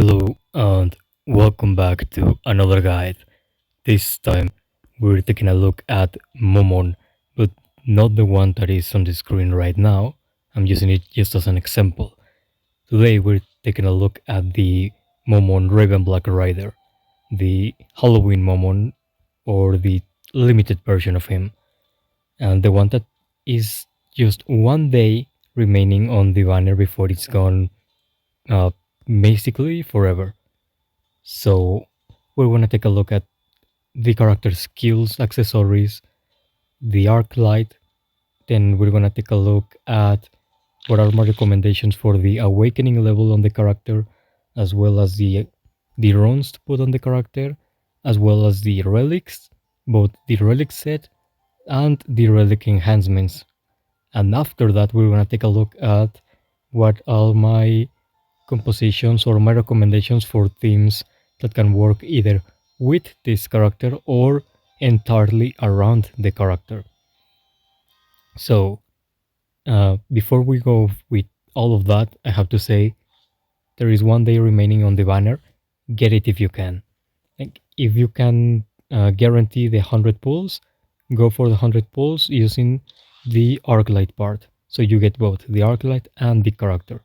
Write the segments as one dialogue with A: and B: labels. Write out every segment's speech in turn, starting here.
A: Hello and welcome back to another guide. This time we're taking a look at Momon, but not the one that is on the screen right now. I'm using it just as an example. Today we're taking a look at the Momon Raven Black Rider, the Halloween Momon or the limited version of him, and the one that is just one day remaining on the banner before it's gone uh, basically forever. So we're gonna take a look at the character skills, accessories, the arc light. Then we're gonna take a look at what are my recommendations for the awakening level on the character, as well as the runes to put on the character, as well as the relics, both the relic set and the relic enhancements. And after that, we're gonna take a look at what are my compositions or my recommendations for themes that can work either with this character or entirely around the character. So, before we go with all of that, I have to say there is one day remaining on the banner. Get it if you can. Like, if you can guarantee the 100 pulls, go for the 100 pulls using the Arclight part. So you get both the Arclight and the character.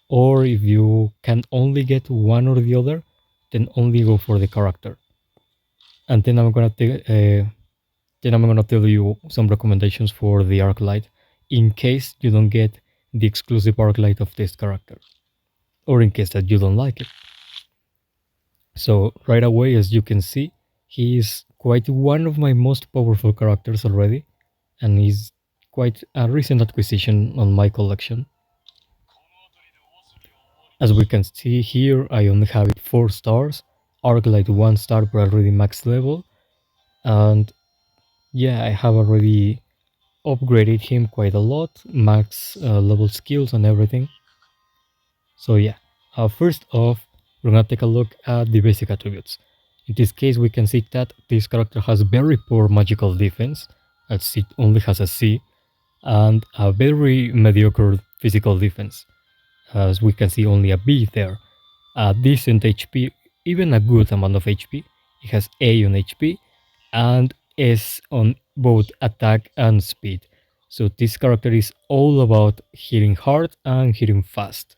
A: Or if you can only get one or the other, then only go for the character. And then I'm gonna tell you some recommendations for the arc light in case you don't get the exclusive arc light of this character, or in case that you don't like it. So right away, as you can see, he is quite one of my most powerful characters already, and he's quite a recent acquisition on my collection. As we can see here, I only have it 4 stars, Arclight 1 star but already max level, and yeah, I have already upgraded him quite a lot, max level skills and everything. So yeah, first off, we're gonna take a look at the basic attributes. In this case, we can see that this character has very poor magical defense, as it only has a C, and a very mediocre physical defense, as we can see only a B there. A decent HP, even a good amount of HP. It has A on HP and S on both attack and speed. So this character is all about hitting hard and hitting fast.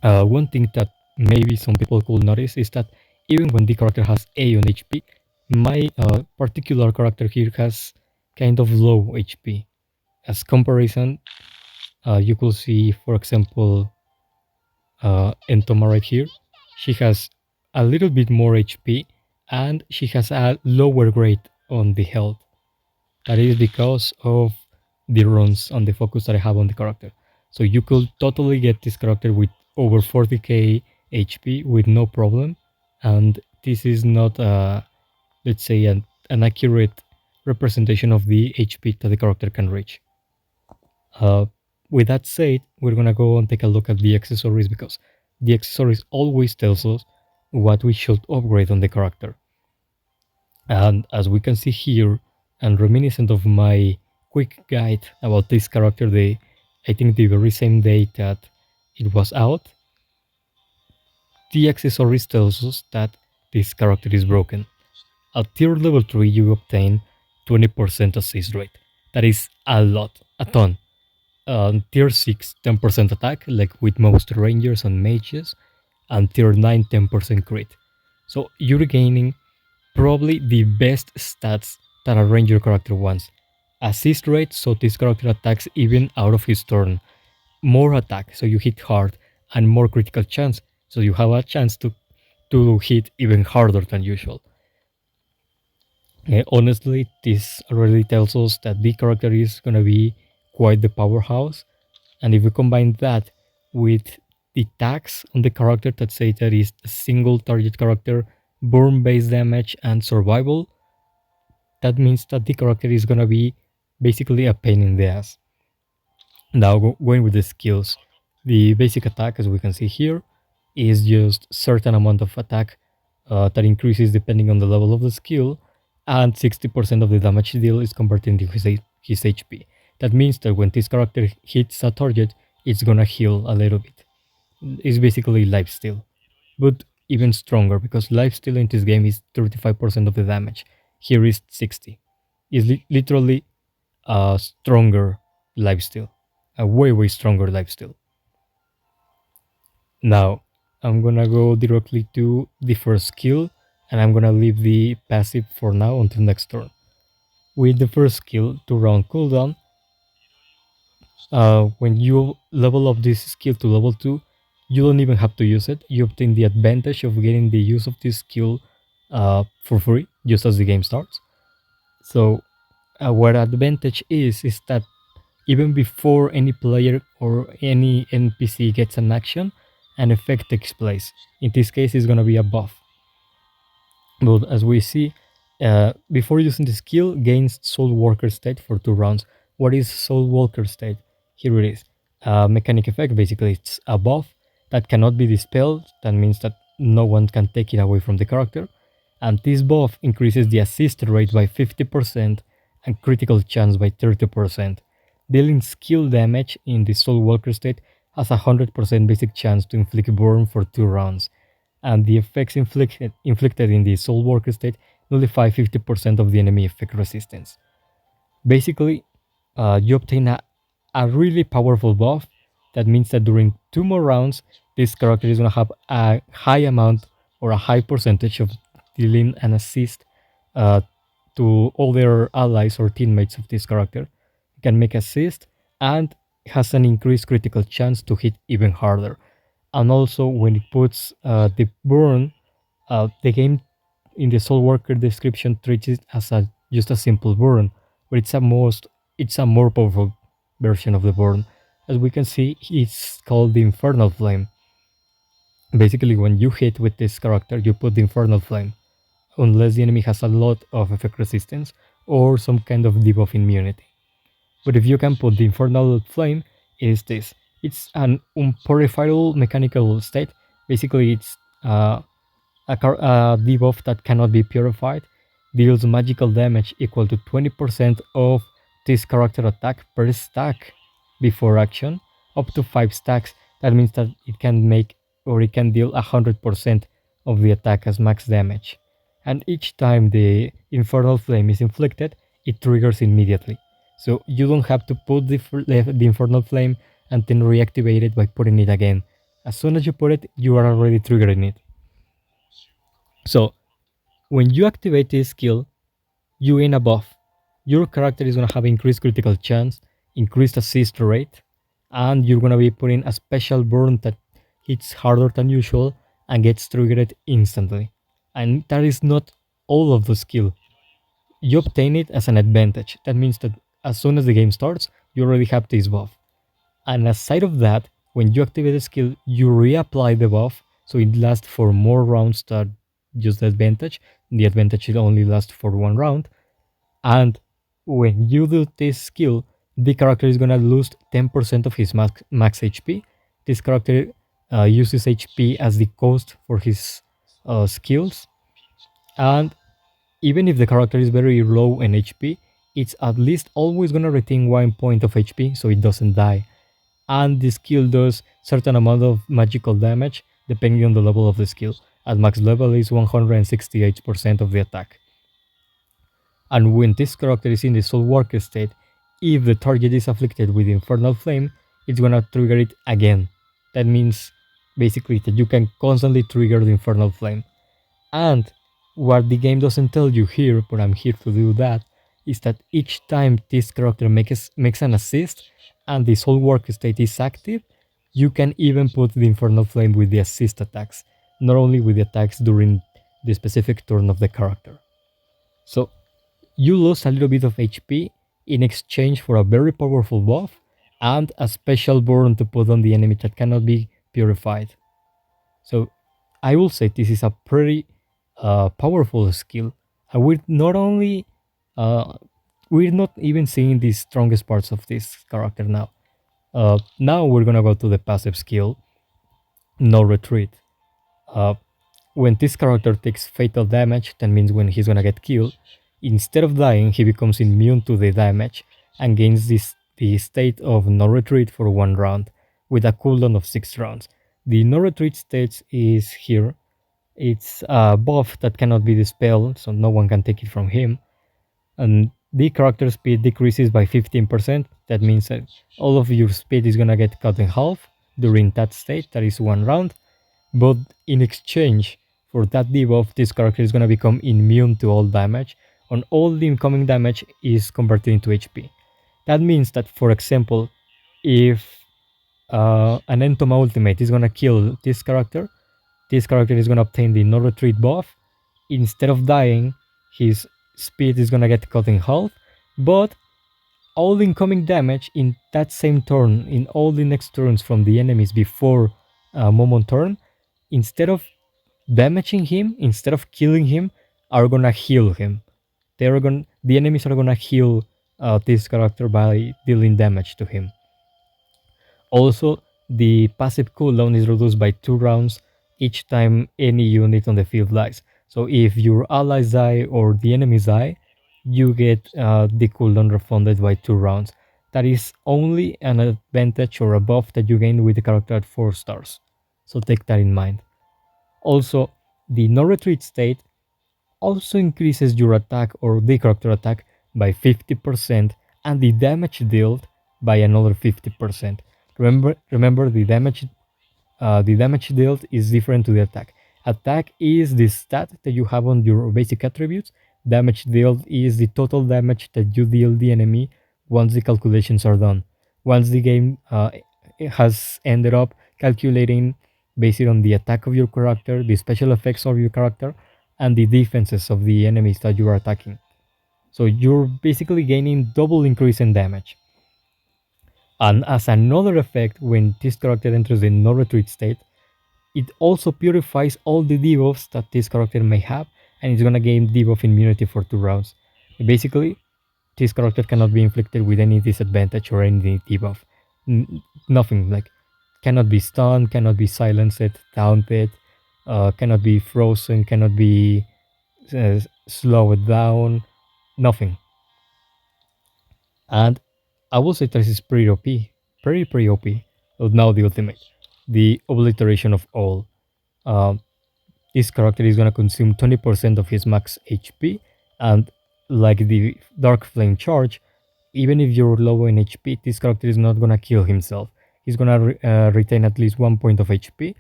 A: One thing that maybe some people could notice is that even when the character has A on HP, my particular character here has kind of low HP. As comparison, you could see, for example, Entoma right here, she has a little bit more HP and she has a lower grade on the health. That is because of the runes and the focus that I have on the character. So you could totally get this character with over 40k HP with no problem, and this is not, let's say, an accurate representation of the HP that the character can reach. Uh, with that said, we're gonna go and take a look at the accessories because the accessories always tells us what we should upgrade on the character. And as we can see here, and reminiscent of my quick guide about this character, I think the very same day that it was out, the accessories tells us that this character is broken. At tier level 3 you obtain 20% assist rate. That is a lot, a ton. Tier 6, 10% attack, like with most rangers and mages, and tier 9, 10% crit. So you're gaining probably the best stats that a ranger character wants. Assist rate, so this character attacks even out of his turn. More attack, so you hit hard, and more critical chance, so you have a chance to hit even harder than usual. Honestly, this already tells us that the character is gonna be quite the powerhouse. And if we combine that with the tags on the character that say that is a single target character, burn base damage, and survival, that means that the character is gonna be basically a pain in the ass. Now, going with the skills, the basic attack, as we can see here, is just certain amount of attack that increases depending on the level of the skill, and 60% of the damage deal is converted into his HP. That means that when this character hits a target, it's gonna heal a little bit. It's basically lifesteal, but even stronger because lifesteal in this game is 35% of the damage. Here is 60. It's literally a stronger lifesteal, a way stronger lifesteal. Now I'm gonna go directly to the first skill, and I'm gonna leave the passive for now until next turn. With the first skill, 2 round cooldown, when you level up this skill to level 2, you don't even have to use it. You obtain the advantage of getting the use of this skill for free just as the game starts. So, what advantage is that even before any player or any NPC gets an action, an effect takes place. In this case, it's gonna be a buff. But as we see, before using the skill, gains Soul Walker state for 2 rounds. What is Soul Walker state? Here it is. Mechanic effect, basically, it's a buff that cannot be dispelled. That means that no one can take it away from the character. And this buff increases the assist rate by 50% and critical chance by 30%. Dealing skill damage in the Soul Walker state has a 100% basic chance to inflict burn for 2 rounds, and the effects inflicted in the Soul Worker state nullify 50% of the enemy effect resistance. Basically, you obtain a really powerful buff that means that during 2 more rounds, this character is going to have a high amount or a high percentage of dealing an assist uh, to all their allies or teammates of this character. It can make assist and has an increased critical chance to hit even harder. And also, when it puts the burn, the game in the Soul Worker description treats it as just a simple burn, but it's a more powerful version of the burn. As we can see, it's called the Infernal Flame. Basically, when you hit with this character, you put the Infernal Flame, unless the enemy has a lot of effect resistance or some kind of debuff immunity. But if you can put the Infernal Flame, it is this. It's an unpurifiable mechanical state. Basically, it's a debuff that cannot be purified, deals magical damage equal to 20% of this character attack per stack before action, up to 5 stacks. That means that it can make or it can deal 100% of the attack as max damage. And each time the Infernal Flame is inflicted, it triggers immediately. So you don't have to put the Infernal Flame and then reactivate it by putting it again. As soon as you put it, you are already triggering it. So when you activate this skill, you gain a buff. Your character is gonna have increased critical chance, increased assist rate, and you're gonna be putting a special burn that hits harder than usual and gets triggered instantly. And that is not all of the skill. You obtain it as an advantage. That means that as soon as the game starts, you already have this buff. And aside of that, when you activate the skill, you reapply the buff, so it lasts for more rounds than just the advantage. The advantage will only last for 1 round. And when you do this skill, the character is gonna lose 10% of his max HP. This character uses HP as the cost for his skills, and even if the character is very low in HP, it's at least always gonna retain 1 point of HP, so it doesn't die. And the skill does certain amount of magical damage depending on the level of the skill. At max level is 168% of the attack. And when this character is in the Soul Worker state, if the target is afflicted with Infernal Flame, it's gonna trigger it again. That means basically that you can constantly trigger the Infernal Flame. And what the game doesn't tell you here, but I'm here to do that, is that each time this character makes an assist and the Soul Work state is active, you can even put the Infernal Flame with the assist attacks, not only with the attacks during the specific turn of the character. So you lose a little bit of HP in exchange for a very powerful buff and a special burn to put on the enemy that cannot be purified. So I will say this is a pretty powerful skill. And uh, we're not even seeing the strongest parts of this character now. Now we're gonna go to the passive skill, No Retreat. Uh, when this character takes fatal damage, that means when he's gonna get killed, instead of dying, he becomes immune to the damage and gains the state of no retreat for 1 round with a cooldown of 6 rounds. The no retreat stage is here. It's a buff that cannot be dispelled, so no one can take it from him. And the character speed decreases by 15%. That means that all of your speed is gonna get cut in half during that stage. That is one round. But in exchange for that debuff, this character is gonna become immune to all damage, and all the incoming damage is converted into HP. That means that, for example, if an Entoma ultimate is gonna kill this character is gonna obtain the no retreat buff. Instead of dying, his speed is gonna get cut in half, but all incoming damage in that same turn, in all the next turns from the enemies before Momon turn, instead of damaging him, instead of killing him, are gonna heal him. The enemies are gonna heal this character by dealing damage to him. Also, the passive cooldown is reduced by 2 rounds each time any unit on the field dies. So if your allies die or the enemies die, you get the cooldown refunded by 2 rounds. That is only an advantage or a buff that you gain with the character at 4 stars. So take that in mind. Also, the no retreat state also increases your attack or the character attack by 50% and the damage dealt by another 50%. Remember the damage dealt is different to the attack. Attack is the stat that you have on your basic attributes. Damage dealt is the total damage that you deal the enemy once the calculations are done. Once the game has ended up calculating based on the attack of your character, the special effects of your character, and the defenses of the enemies that you are attacking. So you're basically gaining double increase in damage. And as another effect, when this character enters the no retreat state, it also purifies all the debuffs that this character may have, and it's gonna gain debuff immunity for 2 rounds. Basically, this character cannot be inflicted with any disadvantage or any debuff. Nothing, like cannot be stunned, cannot be silenced, taunted, cannot be frozen, cannot be slowed down, nothing. And I will say this is pretty OP, pretty OP. Now the ultimate, the obliteration of all. Um, this character is gonna consume 20% of his max HP, and like the Dark Flame charge, even if you're low in HP, this character is not gonna kill himself. He's gonna retain at least 1 point of HP,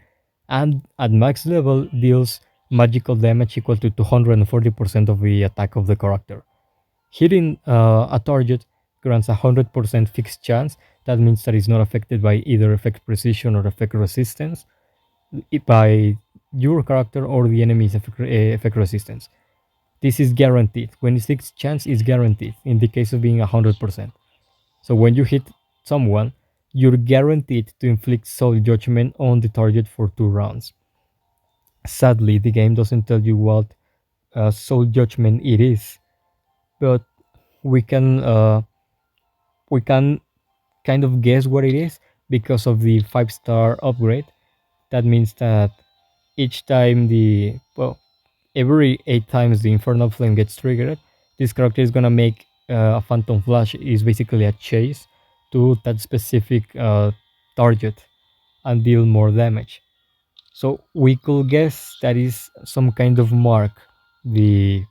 A: and at max level deals magical damage equal to 240% of the attack of the character. Hitting a target grants a 100% fixed chance. That means that it's not affected by either effect precision or effect resistance by your character or the enemy's effect resistance. This is guaranteed. When it's fixed chance, is guaranteed in the case of being 100%. So when you hit someone, you're guaranteed to inflict soul judgment on the target for 2 rounds. Sadly, the game doesn't tell you what soul judgment it is, but we can uh, we can kind of guess what it is because of the 5-star upgrade. That means that each time every 8 times the Infernal Flame gets triggered, this character is gonna make a Phantom Flash. Is basically a chase to that specific target and deal more damage. So we could guess that is some kind of mark. The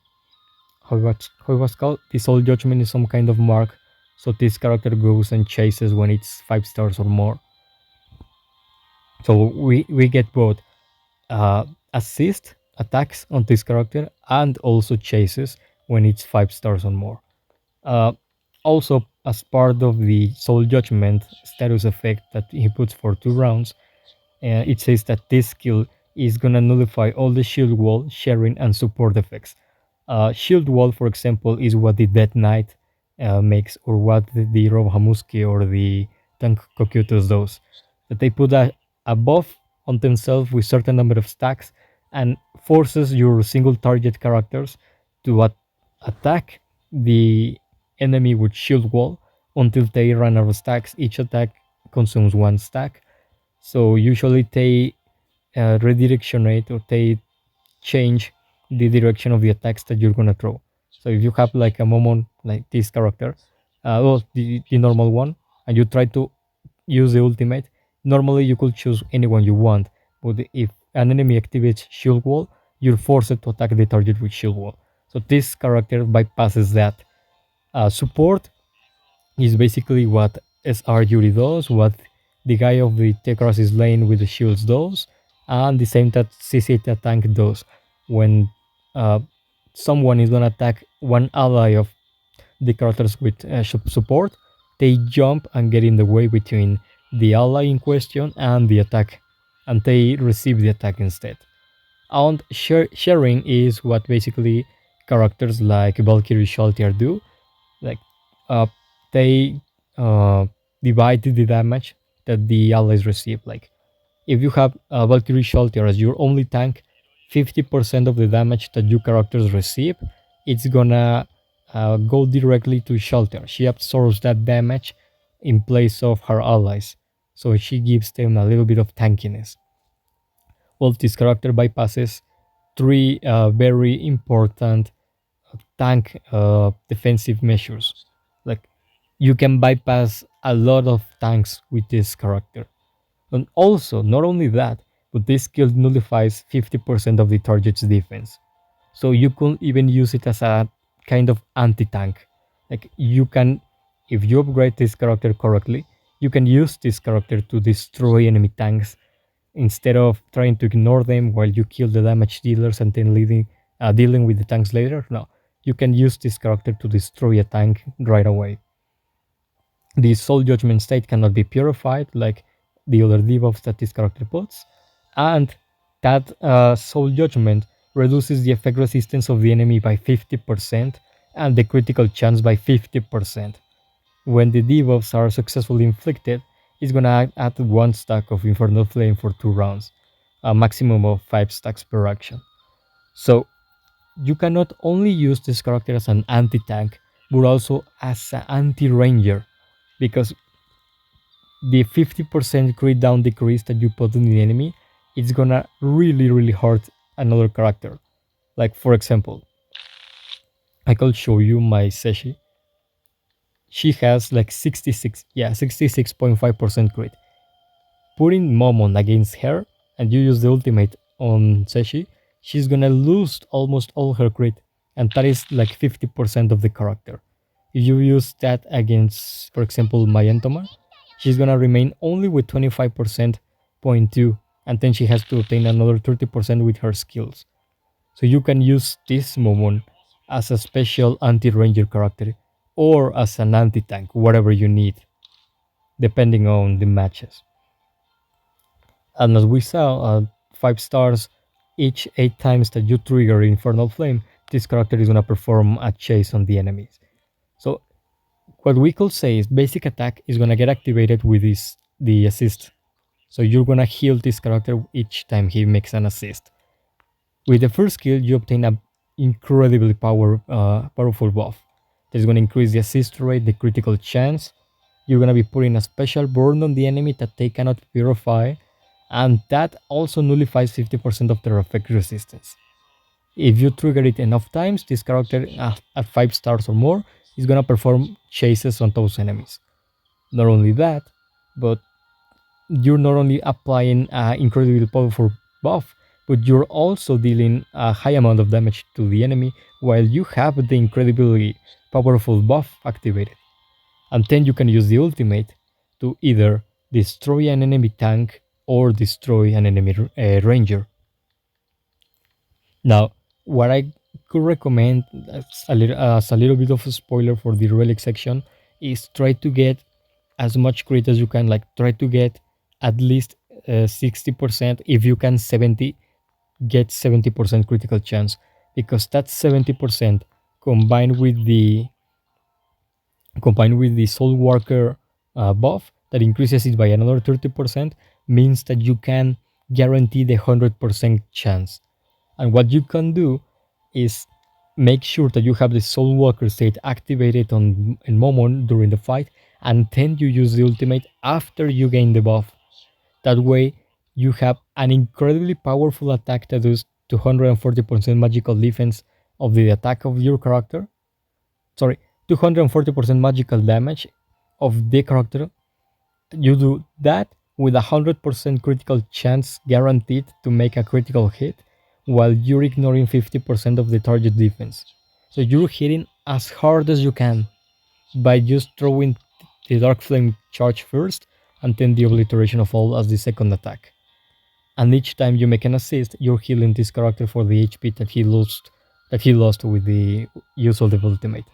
A: how it was called? The Soul Judgment is some kind of mark. So this character goes and chases when it's 5 stars or more. So we get both assist attacks on this character and also chases when it's 5 stars or more. Uh, Also, as part of the Soul Judgment status effect that he puts for 2 rounds, it says that this skill is gonna nullify all the shield wall, sharing, and support effects. Shield wall, for example, is what the Death Knight makes, or what the Rob or the Tank Cocytus does. That they put a buff on themselves with certain number of stacks and forces your single target characters to attack the enemy with shield wall until they run out of stacks. Each attack consumes 1 stack. So usually they redirectionate, or they change the direction of the attacks that you're gonna throw. So if you have like a Momon, like this character, the normal one, and you try to use the ultimate, Normally you could choose anyone you want, but if an enemy activates shield wall, you're forced to attack the target with shield wall. So this character bypasses that. Support is basically what SR Yuri does, what the guy of the Tekras lane with the shields does, and the same that CC tank does. When uh, someone is gonna attack one ally of the characters with support, they jump and get in the way between the ally in question and the attack, and they receive the attack instead. And sharing is what basically characters like Valkyrie Shaltier do. Like uh, they uh, divide the damage that the allies receive. Like if you have Valkyrie Shaltier as your only tank, 50% of the damage that your characters receive, it's gonna go directly to Shaltier. She absorbs that damage in place of her allies, so she gives them a little bit of tankiness. Well, this character bypasses three very important tank defensive measures. Like you can bypass a lot of tanks with this character. And also, not only that, but this skill nullifies 50% of the target's defense. So you can even use it as a kind of anti-tank. Like you can, if you upgrade this character correctly, you can use this character to destroy enemy tanks instead of trying to ignore them while you kill the damage dealers and then dealing with the tanks later. No, you can use this character to destroy a tank right away. The soul judgment state cannot be purified like the other debuffs that this character puts, and that soul judgment reduces the effect resistance of the enemy by 50% and the critical chance by 50%. When the debuffs are successfully inflicted, it's gonna add one stack of Infernal Flame for 2 rounds, a maximum of 5 stacks per action. So you can not only use this character as an anti-tank, but also as an anti-ranger, because the 50% crit down decrease that you put on the enemy, it's gonna really hurt another character. Like for example, I could show you my Seshi. She has like 66.5% crit. Putting Momon against her and you use the ultimate on Seshi, she's gonna lose almost all her crit, and that is like 50% of the character. If you use that against, for example, my Entomar, she's gonna remain only with 25% point two, and then she has to obtain another 30% with her skills. So you can use this Momon as a special anti-ranger character or as an anti-tank, whatever you need, depending on the matches. And as we saw, 5 stars each 8 times that you trigger Infernal Flame, this character is going to perform a chase on the enemies. So what we could say is basic attack is going to get activated with the assist. So you're going to heal this character each time he makes an assist. With the first skill, you obtain a incredibly powerful buff. That's going to increase the assist rate, the critical chance. You're going to be putting a special burn on the enemy that they cannot purify, and that also nullifies 50% of their effect resistance. If you trigger it enough times, this character at 5 stars or more is gonna perform chases on those enemies. Not only that, but you're not only applying an incredibly powerful buff, but you're also dealing a high amount of damage to the enemy while you have the incredibly powerful buff activated. And then you can use the ultimate to either destroy an enemy tank or destroy an enemy ranger. Now, what I could recommend as a little bit of a spoiler for the relic section is try to get as much crit as you can. Like try to get at least 60%. If you can 70, get 70% critical chance, because that 70% combined with the Soul Walker buff that increases it by another 30% means that you can guarantee the 100% chance. And what you can do is make sure that you have the Soul Walker state activated on in Momon during the fight, and then you use the ultimate after you gain the buff. That way, you have an incredibly powerful attack that does 240% magical defense of the attack of your character. Sorry, 240% magical damage of the character. You do that with a 100% critical chance guaranteed to make a critical hit, while you're ignoring 50% of the target defense. So you're hitting as hard as you can by just throwing the Dark Flame charge first and then the Obliteration of All as the second attack. And each time you make an assist, you're healing this character for the HP that he lost with the use of the ultimate.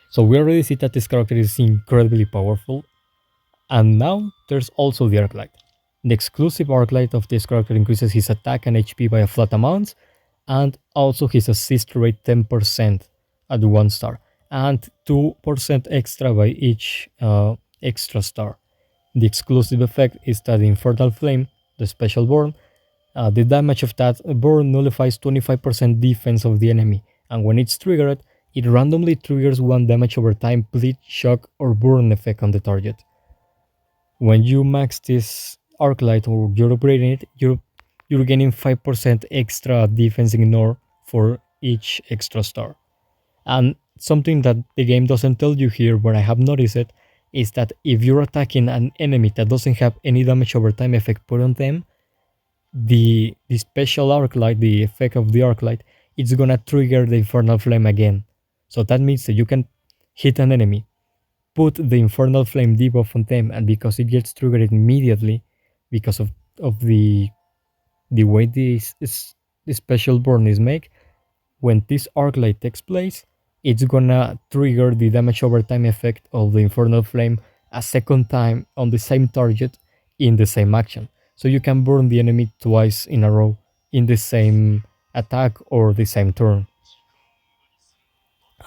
A: So we already see that this character is incredibly powerful. And now there's also the Arclight. The exclusive Arclight of this character increases his attack and HP by a flat amount, and also his assist rate 10% at 1 star, and 2% extra by each extra star. The exclusive effect is that the Infernal Flame, the special burn, the damage of that burn nullifies 25% defense of the enemy, and when it's triggered, it randomly triggers 1 damage over time, bleed, shock, or burn effect on the target. When you max this Arclight or you're upgrading it, you're gaining 5% extra defense ignore for each extra star. And something that the game doesn't tell you here, but I have noticed it, is that if you're attacking an enemy that doesn't have any damage over time effect put on them, the special Arclight, the effect of the Arclight, it's gonna trigger the Infernal Flame again. So that means that you can hit an enemy, put the Infernal Flame debuff on them, and because it gets triggered immediately, because of the way this special burn is made, when this Arclight takes place, it's gonna trigger the damage over time effect of the Infernal Flame a second time on the same target in the same action. So you can burn the enemy twice in a row in the same attack or the same turn.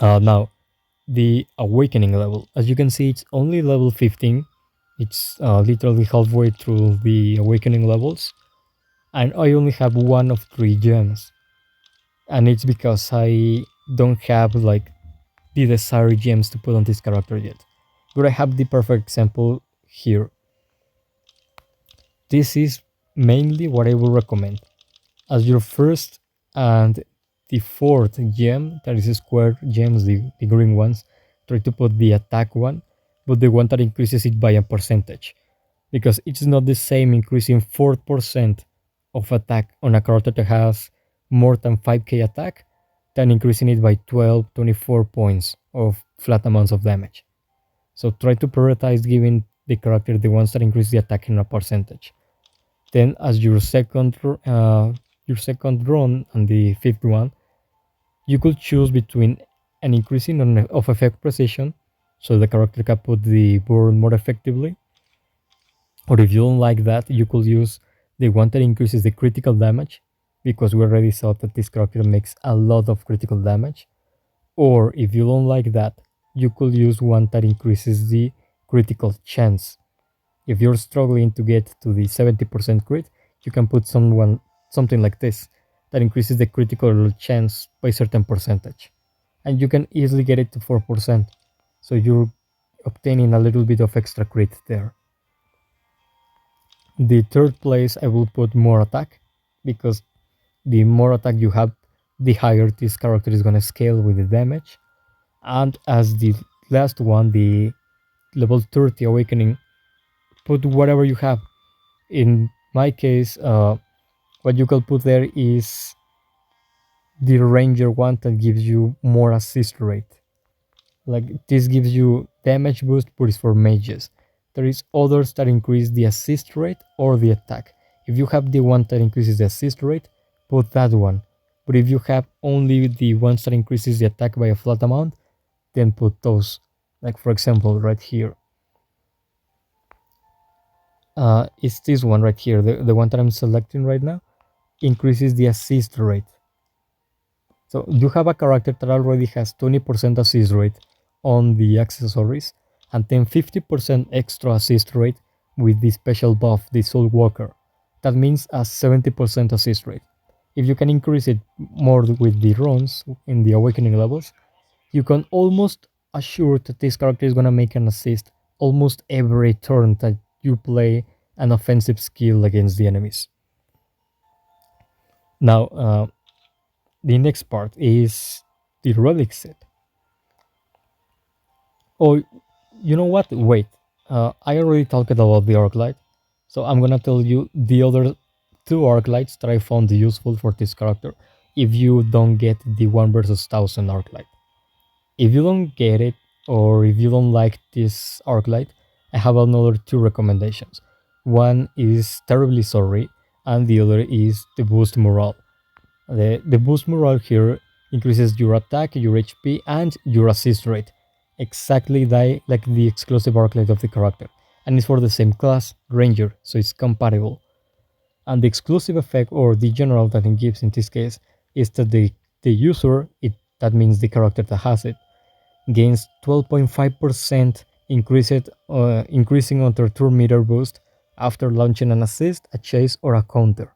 A: Now, the Awakening level. As you can see, it's only level 15. It's literally halfway through the Awakening levels. And I only have one of 3 gems. And it's because I don't have like the desired gems to put on this character yet. But I have the perfect example here. This is mainly what I would recommend. As your first and the fourth gem, that is square gems, the green ones, try to put the attack one, but the one that increases it by a percentage. Because it's not the same increasing 4% of attack on a character that has more than 5k attack than increasing it by 12, 24 points of flat amounts of damage. So try to prioritize giving the character the ones that increase the attack in a percentage. Then as your second run and the fifth one, you could choose between an increasing of effect precision, so the character can put the burn more effectively, or if you don't like that, you could use the one that increases the critical damage, because we already saw that this character makes a lot of critical damage. Or if you don't like that, you could use one that increases the critical chance. If you're struggling to get to the 70% crit, you can put something like this that increases the critical chance by a certain percentage. And you can easily get it to 4%. So you're obtaining a little bit of extra crit there. The third place I will put more attack, because the more attack you have, the higher this character is gonna scale with the damage. And as the last one, the level 30 awakening, put whatever you have. In my case, what you can put there is the ranger one that gives you more assist rate. Like this gives you damage boost, but it's for mages. There is others that increase the assist rate or the attack. If you have the one that increases the assist rate, put that one. But if you have only the ones that increases the attack by a flat amount, then put those. Like for example, right here. It's this one right here, the one that I'm selecting right now, increases the assist rate. So you have a character that already has 20% assist rate on the accessories, and then 50% extra assist rate with the special buff, the Soul Walker. That means a 70% assist rate. If you can increase it more with the runs in the awakening levels, you can almost assure that this character is gonna make an assist almost every turn that you play an offensive skill against the enemies. Now, the next part is the relic set. Oh, you know what? Wait. I already talked about the arc light, so I'm gonna tell you the other two arc lights that I found useful for this character. If you don't get the 1 versus 1000 arc light, if you don't get it, or if you don't like this arc light, I have another two recommendations. One is Terribly Sorry, and the other is the Boost Morale. The boost morale here increases your attack, your HP, and your assist rate, exactly like the exclusive arclight of the character. And it's for the same class, Ranger, so it's compatible. And the exclusive effect, or the general that it gives in this case, is that the user, that means the character that has it, gains 12.5% increasing on their turn meter boost after launching an assist, a chase, or a counter,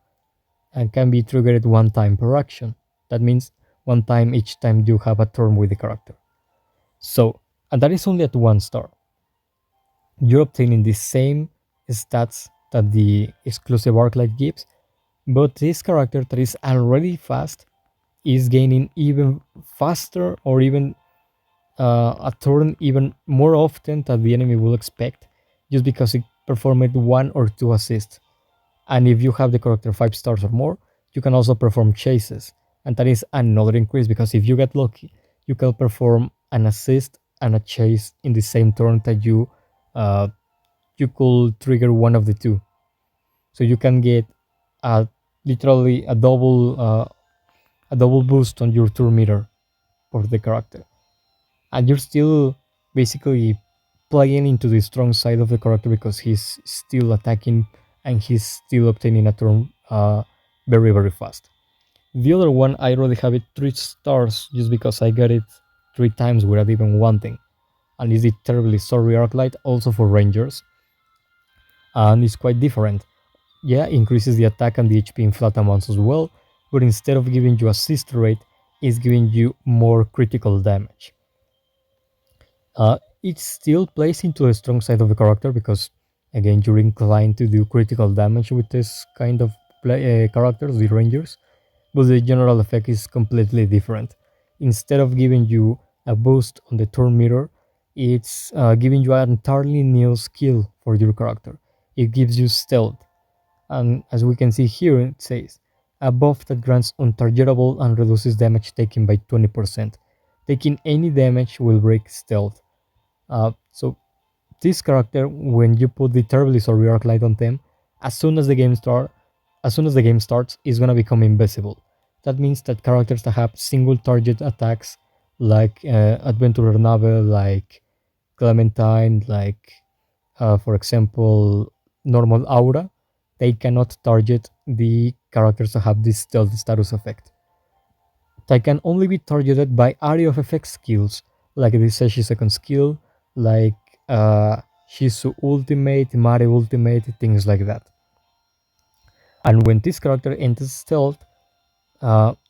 A: and can be triggered one time per action. That means one time each time you have a turn with the character. So, and that is only at 1 star. You're obtaining the same stats that the exclusive Arclight gives, but this character that is already fast is gaining even faster, or even a turn even more often than the enemy will expect, just because it performed one or two assists. And if you have the character 5 stars or more, you can also perform chases. And that is another increase, because if you get lucky, you can perform an assist and a chase in the same turn that uh, you could trigger one of the two. So you can get a literally a double boost on your turn meter for the character. And you're still basically playing into the strong side of the character, because he's still attacking and he's still obtaining a turn very fast. The other one, I already have it 3 stars just because I got it 3 times without even wanting, and it's the Terribly Sorry Arclight, also for Rangers, and it's quite different. Yeah, increases the attack and the HP in flat amounts as well, but instead of giving you assist rate, it's giving you more critical damage. It still plays into the strong side of the character, because again you're inclined to do critical damage with this kind of characters, the Rangers, but the general effect is completely different. Instead of giving you a boost on the turn meter, it's giving you an entirely new skill for your character. It gives you stealth, and as we can see here, it says a buff that grants untargetable and reduces damage taken by 20%. Taking any damage will break stealth. So this character, when you put the Terribly Sorry Arc Light on them, as soon as the game starts, is gonna become invisible. That means that characters that have single target attacks, like Adventurer Nave, like Clementine, like for example normal Aura, they cannot target the characters that have this stealth status effect. They can only be targeted by area of effect skills, like the Seshi second skill, like Shizu ultimate, Mari ultimate, things like that. And when this character enters stealth,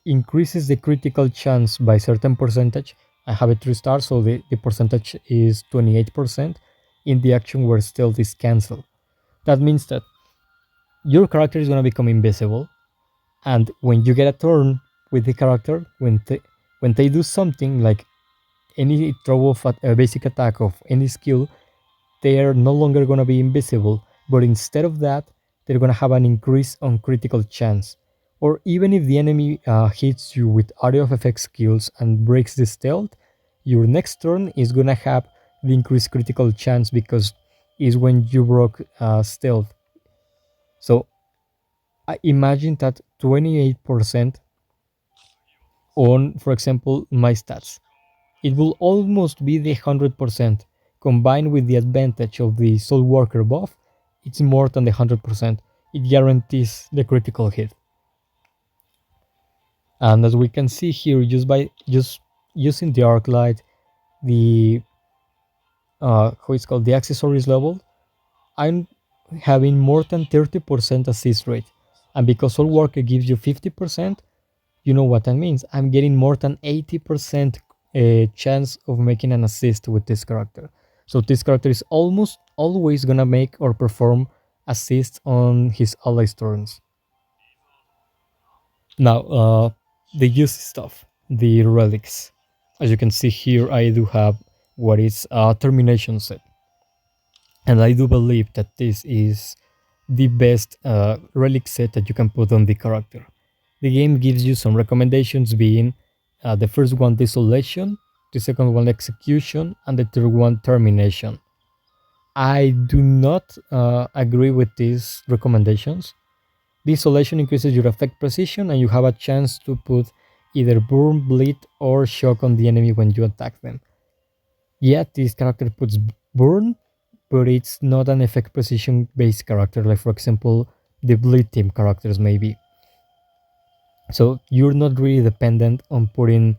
A: increases the critical chance by certain percentage. I have it 3 stars, so the percentage is 28% in the action where stealth is cancelled. That means that your character is gonna become invisible, and when you get a turn with the character, when they do something like any throw of a basic attack of any skill, they are no longer going to be invisible, but instead of that, they're going to have an increase on critical chance. Or even if the enemy hits you with area of effect skills and breaks the stealth, your next turn is going to have the increased critical chance, because is when you broke stealth. So I imagine that 28% on, for example, my stats, it will almost be the 100%. Combined with the advantage of the Soul Worker buff, it's more than the 100%. It guarantees the critical hit. And as we can see here, just using the arc light, the how it's called, the accessories level, I'm having more than 30% assist rate. And because Soul Worker gives you 50%, you know what that means. I'm getting more than 80% chance of making an assist with this character. So this character is almost always gonna make or perform assists on his allies' turns. Now, the use stuff, the relics. As you can see here, I do have what is a termination set. And I do believe that this is the best relic set that you can put on the character. The game gives you some recommendations, being the first one desolation, the second one execution, and the third one termination. I do not agree with these recommendations. Desolation increases your effect precision, and you have a chance to put either burn, bleed, or shock on the enemy when you attack them. Yet this character puts burn, but it's not an effect precision based character, like for example the bleed team characters maybe. So you're not really dependent on putting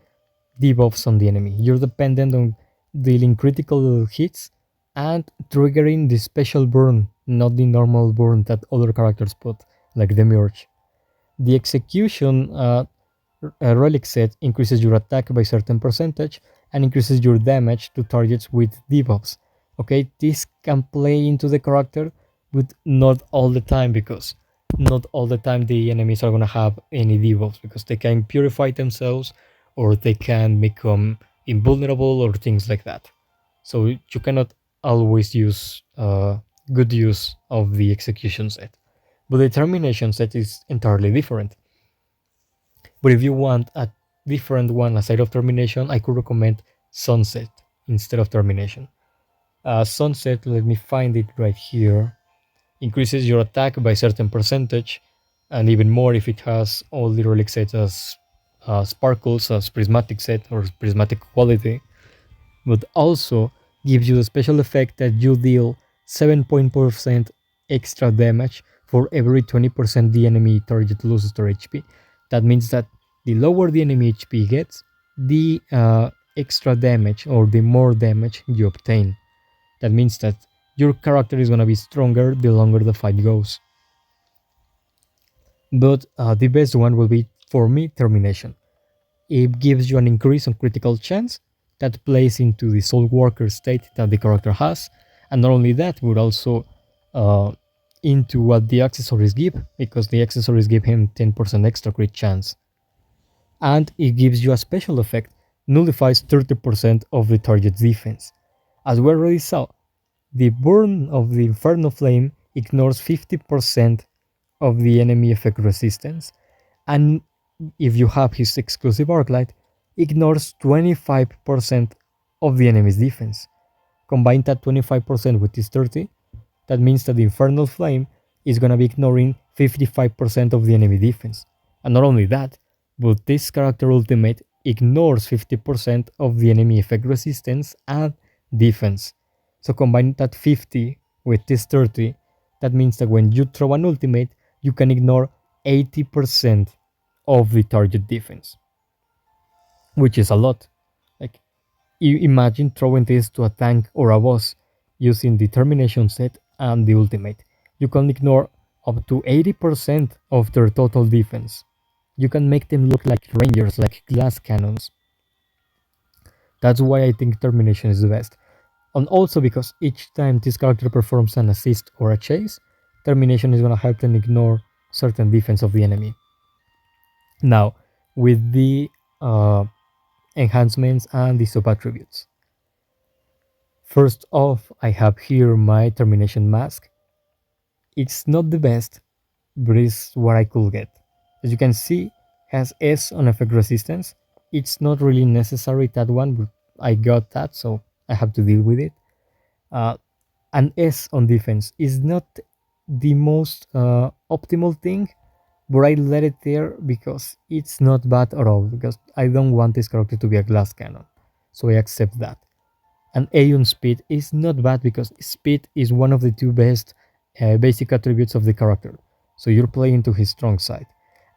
A: debuffs on the enemy. You're dependent on dealing critical hits and triggering the special burn, not the normal burn that other characters put, like the Mirage. The execution relic set increases your attack by certain percentage and increases your damage to targets with debuffs. Okay, this can play into the character, but not all the time, because not all the time the enemies are gonna have any debuffs, because they can purify themselves or they can become invulnerable or things like that. So you cannot always use good use of the execution set. But the termination set is entirely different. But if you want a different one aside of termination, I could recommend sunset instead of termination. Sunset, let me find it right here, increases your attack by certain percentage, and even more if it has all the relic sets as sparkles, as prismatic set or prismatic quality, but also gives you the special effect that you deal 7% extra damage for every 20% the enemy target loses their HP. That means that the lower the enemy HP gets, the extra damage or the more damage you obtain. That means that your character is gonna be stronger the longer the fight goes. But the best one will be, for me, termination. It gives you an increase on critical chance that plays into the soul worker state that the character has, and not only that, but also uh, into what the accessories give, because the accessories give him 10% extra crit chance. And it gives you a special effect, nullifies 30% of the target's defense. As we already saw, the burn of the Inferno Flame ignores 50% of the enemy effect resistance, and if you have his exclusive Arclight, ignores 25% of the enemy's defense. Combine that 25% with this 30, that means that the Infernal Flame is gonna be ignoring 55% of the enemy defense. And not only that, but this character ultimate ignores 50% of the enemy effect resistance and defense. So combine that 50 with this 30, that means that when you throw an ultimate, you can ignore 80% of the target defense, which is a lot. Like, you imagine throwing this to a tank or a boss using the termination set and the ultimate. You can ignore up to 80% of their total defense. You can make them look like rangers, like glass cannons. That's why I think termination is the best. And also because each time this character performs an assist or a chase, termination is gonna help them ignore certain defense of the enemy. Now, with the enhancements and the sub attributes. First off, I have here my termination mask. It's not the best, but it's what I could get. As you can see, has S on effect resistance. It's not really necessary, that one, but I got that, so I have to deal with it. Uh, an S on defense is not the most optimal thing, but I let it there because it's not bad at all, because I don't want this character to be a glass cannon, so I accept that. And Aeon speed is not bad because speed is one of the two best basic attributes of the character, so you're playing to his strong side.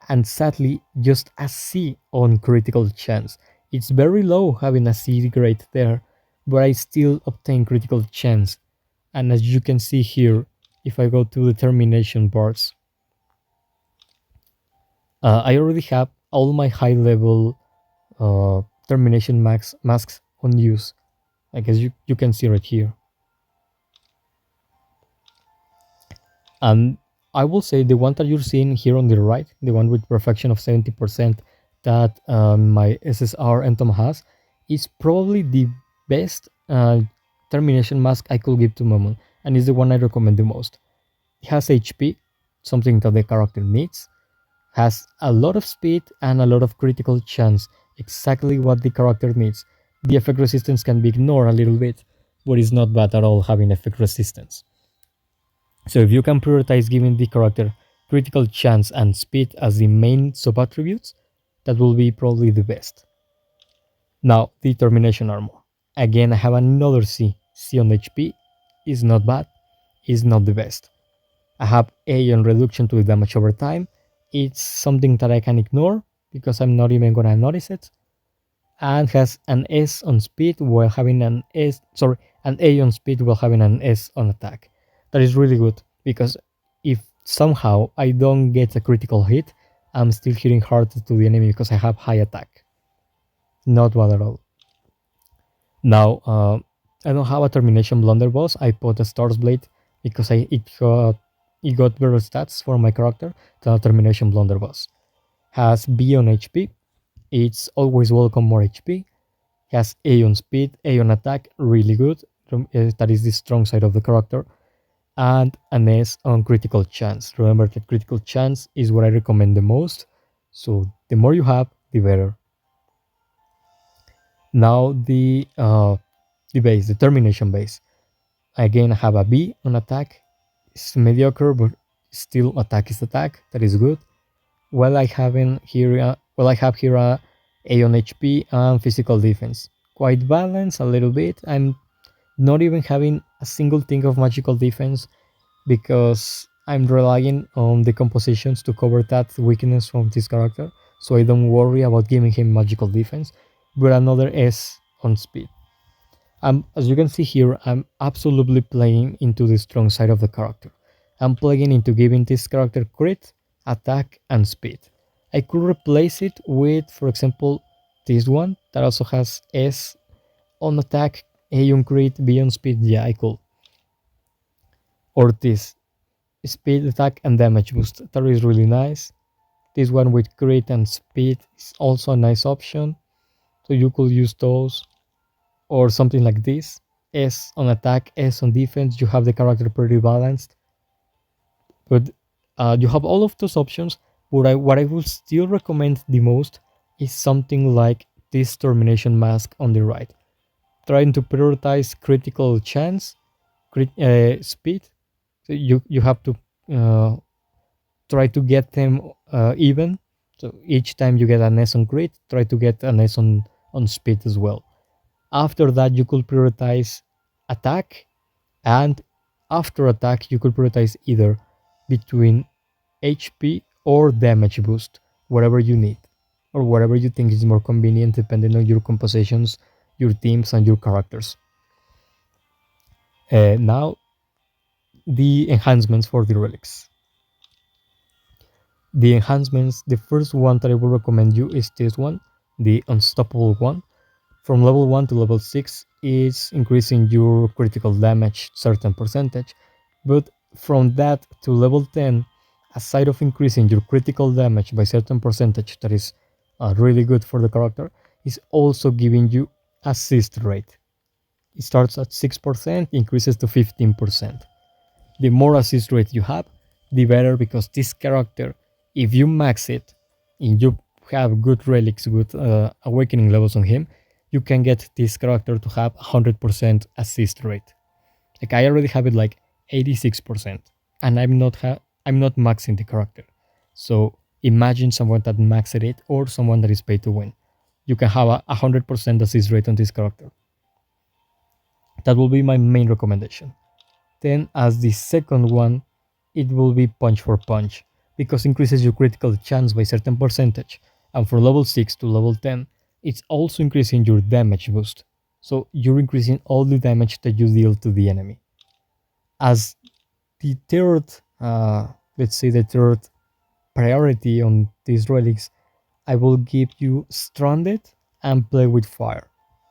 A: And sadly, just a C on critical chance. It's very low having a C grade there, but I still obtain critical chance. And as you can see here, if I go to the termination parts, I already have all my high level termination masks on use. I guess you can see right here. And I will say the one that you're seeing here on the right, the one with perfection of 70% that my SSR Entom has, is probably the best termination mask I could give to Momon. and is the one I recommend the most. It has HP, something that the character needs, has a lot of speed and a lot of critical chance, exactly what the character needs. The effect resistance can be ignored a little bit, but it's not bad at all having effect resistance. So if you can prioritize giving the character critical chance and speed as the main sub attributes, that will be probably the best. Now, determination armor. Again, I have another C. C on HP is not bad, is not the best. I have A on reduction to the damage over time. It's something that I can ignore because I'm not even gonna notice it. And has an S on speed while having an A on speed while having an S on attack. That is really good because if somehow I don't get a critical hit, I'm still hitting hard to the enemy because I have high attack. Not bad at all. Now, I don't have a termination blunderbuss. I put a Stars Blade because it got better stats for my character than a termination blunderbuss. Has B on HP. It's always welcome more HP. Has A on speed, A on attack, really good. That is the strong side of the character. And an S on critical chance. Remember that critical chance is what I recommend the most. So the more you have, the better. Now the base, the termination base. Again, I have a B on attack. It's mediocre, but still attack is attack. That is good. I have here A on HP and physical defense. Quite balanced a little bit. I'm not even having a single thing of magical defense because I'm relying on the compositions to cover that weakness from this character. So I don't worry about giving him magical defense. But another S on speed. As you can see here, I'm absolutely playing into the strong side of the character. I'm playing into giving this character crit, attack, and speed. I could replace it with, for example, this one that also has S on attack, A on crit, B on speed. Yeah, I could. Or this speed, attack, and damage boost. That is really nice. This one with crit and speed is also a nice option. So you could use those. Or something like this. S on attack, S on defense. You have the character pretty balanced. But you have all of those options. But what I would still recommend the most is something like this termination mask on the right. Trying to prioritize critical chance, speed. So you have to try to get them even. So each time you get an S on crit, try to get an S on speed as well. After that, you could prioritize attack, and after attack, you could prioritize either between HP or damage boost, whatever you need, or whatever you think is more convenient depending on your compositions, your teams, and your characters. Now, the enhancements for the relics. The enhancements, the first one that I will recommend you is this one, the Unstoppable one. From level 1 to level 6 is increasing your critical damage certain percentage, but from that to level 10, aside of increasing your critical damage by certain percentage that is really good for the character, is also giving you assist rate. It starts at 6%, increases to 15%. The more assist rate you have, the better, because this character, if you max it and you have good relics, good awakening levels on him, you can get this character to have 100% assist rate. Like I already have it like 86%, and I'm not maxing the character. So imagine someone that maxed it or someone that is paid to win. You can have a 100% assist rate on this character. That will be my main recommendation. Then as the second one, it will be punch for punch, because increases your critical chance by certain percentage, and from level 6 to level 10, it's also increasing your damage boost. So you're increasing all the damage that you deal to the enemy. As the third, let's say the third priority on these relics, I will give you Stranded and Play with Fire.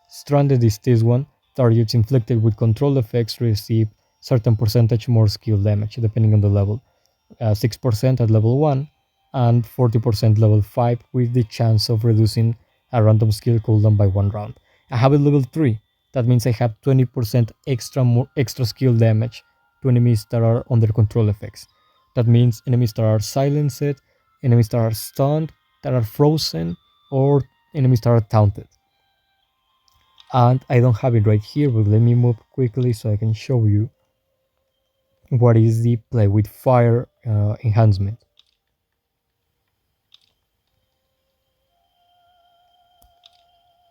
A: Stranded is this one. Targets inflicted with control effects receive certain percentage more skill damage depending on the level. 6% at level 1 and 40% level 5, with the chance of reducing a random skill cooldown by 1 round. I have it level 3. That means I have 20% extra skill damage to enemies that are under control effects. That means enemies that are silenced, enemies that are stunned, that are frozen, or enemies that are taunted. And I don't have it right here, but let me move quickly so I can show you what is the play with fire enhancement.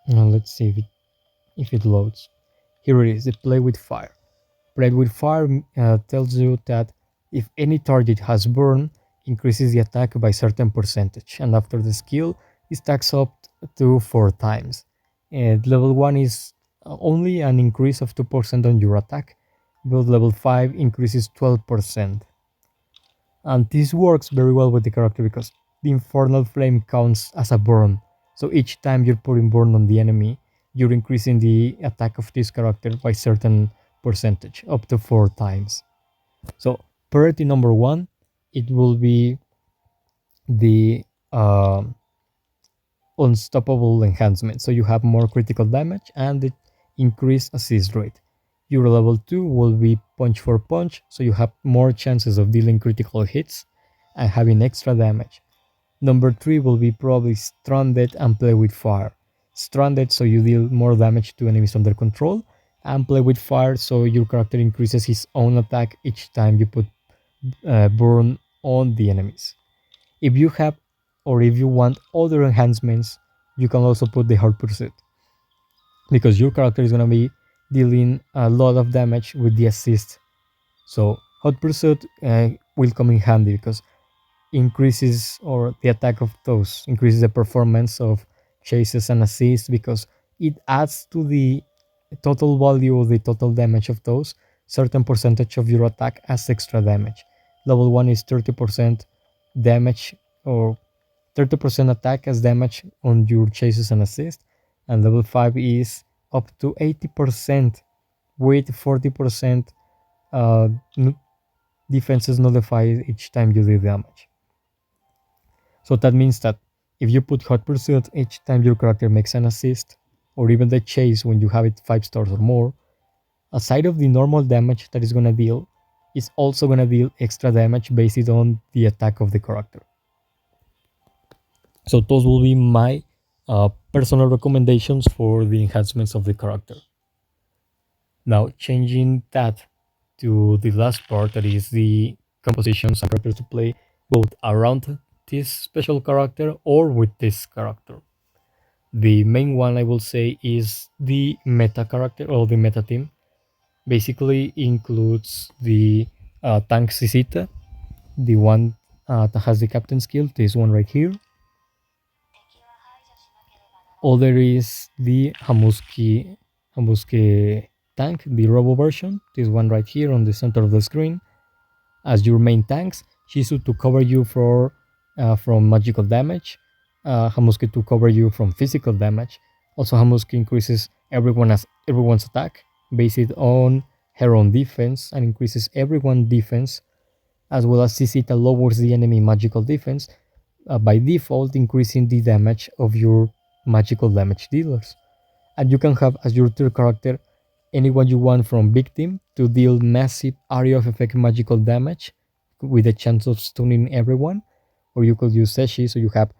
A: Now let's see if it loads. Here it is, the play with fire. Play with fire tells you that if any target has burn, increases the attack by certain percentage, and after the skill, it stacks up to 4 times. And level 1 is only an increase of 2% on your attack, but level 5 increases 12%. And this works very well with the character because the Infernal Flame counts as a burn. So each time you're putting burn on the enemy, you're increasing the attack of this character by certain percentage, up to 4 times. So priority number 1, it will be the unstoppable enhancement. So you have more critical damage and the increased assist rate. Your level 2 will be punch for punch, so you have more chances of dealing critical hits and having extra damage. Number 3 will be probably stranded and play with fire. Stranded, so you deal more damage to enemies under control, and play with fire, so your character increases his own attack each time you put burn on the enemies. If you have or if you want other enhancements, you can also put the hard pursuit because your character is gonna be dealing a lot of damage with the assist. So hot pursuit will come in handy because increases or the attack of those increases the performance of chases and assists because it adds to the total value of the total damage of those certain percentage of your attack as extra damage. Level 1 is 30% damage or 30% attack as damage on your chases and assists, and level 5 is up to 80% with 40% uh, defenses nullified each time you do damage. So that means that if you put hot pursuit each time your character makes an assist, or even the chase when you have it 5 stars or more, aside of the normal damage that is gonna deal, it's also gonna deal extra damage based on the attack of the character. So those will be my personal recommendations for the enhancements of the character. Now changing that to the last part, that is the compositions and characters to play both around this special character or with this character. The main one I will say is the meta character or the meta team. Basically includes the tank Sisita, the one that has the captain skill, this one right here. Other is the Hamuski tank, the robo version, this one right here on the center of the screen. As your main tanks, Shizu to cover you from magical damage, Hamuski to cover you from physical damage. Also, Hamuski increases everyone's attack based on her own defense and increases everyone's defense, as well as Sisita lowers the enemy magical defense by default, increasing the damage of your magical damage dealers. And you can have as your third character anyone you want from big team to deal massive area of effect magical damage with a chance of stunning everyone. Or you could use Seshi, so you have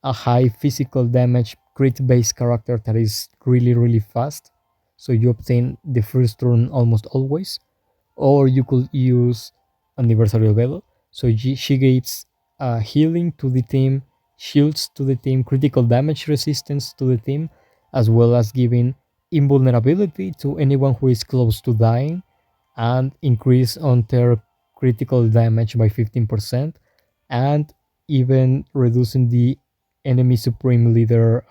A: a high physical damage crit based character that is really fast. So you obtain the first turn almost always. Or you could use Anniversary Velo. So she gives healing to the team, shields to the team, critical damage resistance to the team, as well as giving invulnerability to anyone who is close to dying, and increase on their critical damage by 15%, and even reducing the enemy supreme leader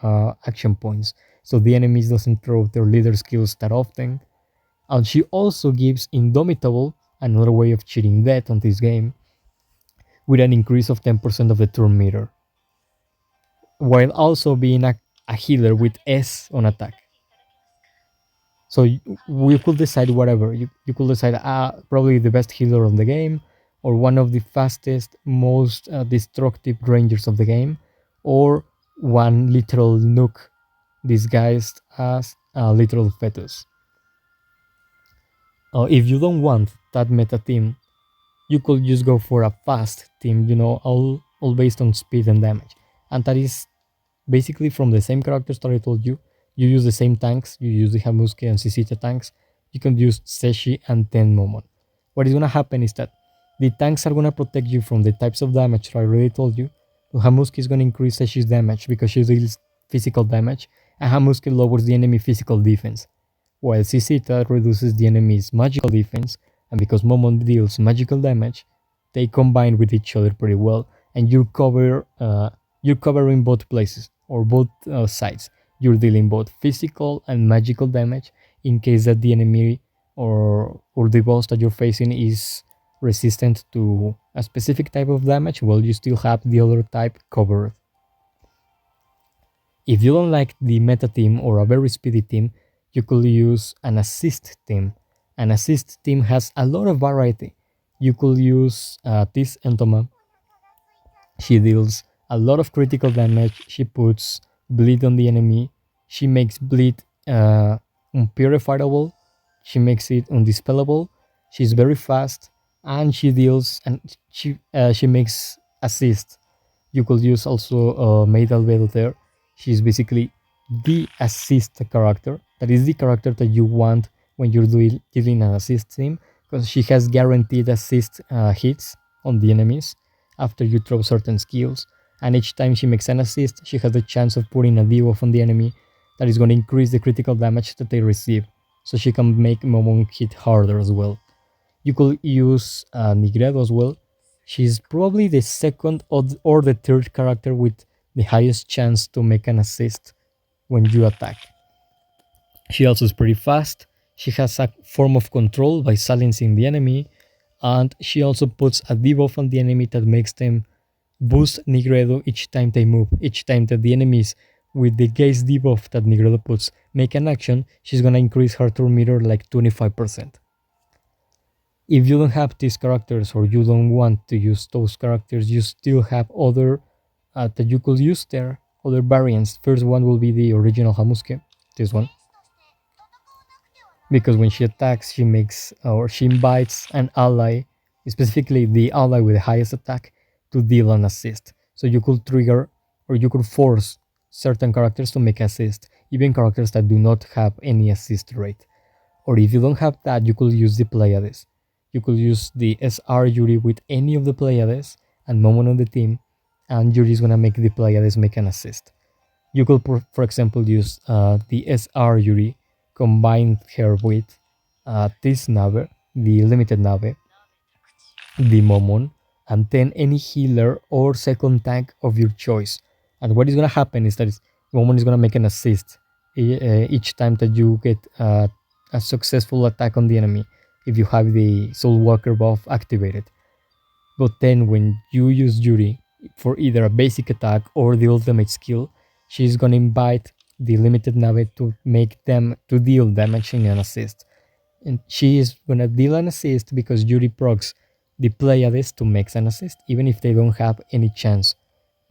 A: action points. So the enemies doesn't throw their leader skills that often. And she also gives Indomitable, another way of cheating death on this game, with an increase of 10% of the turn meter, while also being a healer with S on attack. So we could decide whatever. You could decide probably the best healer on the game, or one of the fastest, most destructive rangers of the game, or one literal nuke disguised as a literal fetus. If you don't want that meta team, you could just go for a fast team, all based on speed and damage. And that is basically from the same characters that I told you. You use the same tanks, you use the Hamuske and Sisita tanks. You can use Seshi and 10 Momon. What is gonna happen is that the tanks are gonna protect you from the types of damage that I already told you. So Hamuske is gonna increase Seshi's damage because she deals physical damage, and Hamuske lowers the enemy physical defense, while Sisita reduces the enemy's magical defense, and because Momon deals magical damage, they combine with each other pretty well, and you're covering both places or both sides. You're dealing both physical and magical damage in case that the enemy or the boss that you're facing is resistant to a specific type of damage. Well, you still have the other type covered. If you don't like the meta team or a very speedy team, you could use an assist team. An assist team has a lot of variety. You could use this Entoma. She deals a lot of critical damage. She puts bleed on the enemy. She makes bleed unpurifiable. She makes it undispellable. She's very fast, and she deals and she makes assist. You could use also Maid Albedo there. She's basically the assist character. That is the character that you want when you're dealing an assist team, because she has guaranteed assist hits on the enemies after you throw certain skills. And each time she makes an assist, she has the chance of putting a debuff on the enemy that is going to increase the critical damage that they receive. So she can make Momon hit harder as well. You could use Nigredo as well. She's probably the second or the third character with the highest chance to make an assist when you attack. She also is pretty fast. She has a form of control by silencing the enemy, and she also puts a debuff on the enemy that makes them boost Nigredo each time they move. Each time that the enemies with the gaze debuff that Nigredo puts make an action, she's gonna increase her turn meter like 25%. If you don't have these characters or you don't want to use those characters, you still have other that you could use there, other variants. First one will be the original Hamuske, this one, because when she attacks, she makes or she invites an ally, specifically the ally with the highest attack, to deal an assist. So you could trigger or you could force certain characters to make assist, even characters that do not have any assist rate. Or if you don't have that, you could use the Pleiades. You could use the SR Yuri with any of the Pleiades and Momon on the team, and Yuri is gonna make the Pleiades make an assist. You could, for example, use the SR Yuri, combine her with this Nave, the limited Nave, the Momon, and then any healer or second tank of your choice. And what is gonna happen is that Momon is gonna make an assist each time that you get a successful attack on the enemy if you have the Soul Walker buff activated. But then when you use Yuri for either a basic attack or the ultimate skill, she's gonna invite the limited Nave to make them to deal damage in an assist. And she is gonna deal an assist because Yuri procs the Pleiades to make an assist, even if they don't have any chance.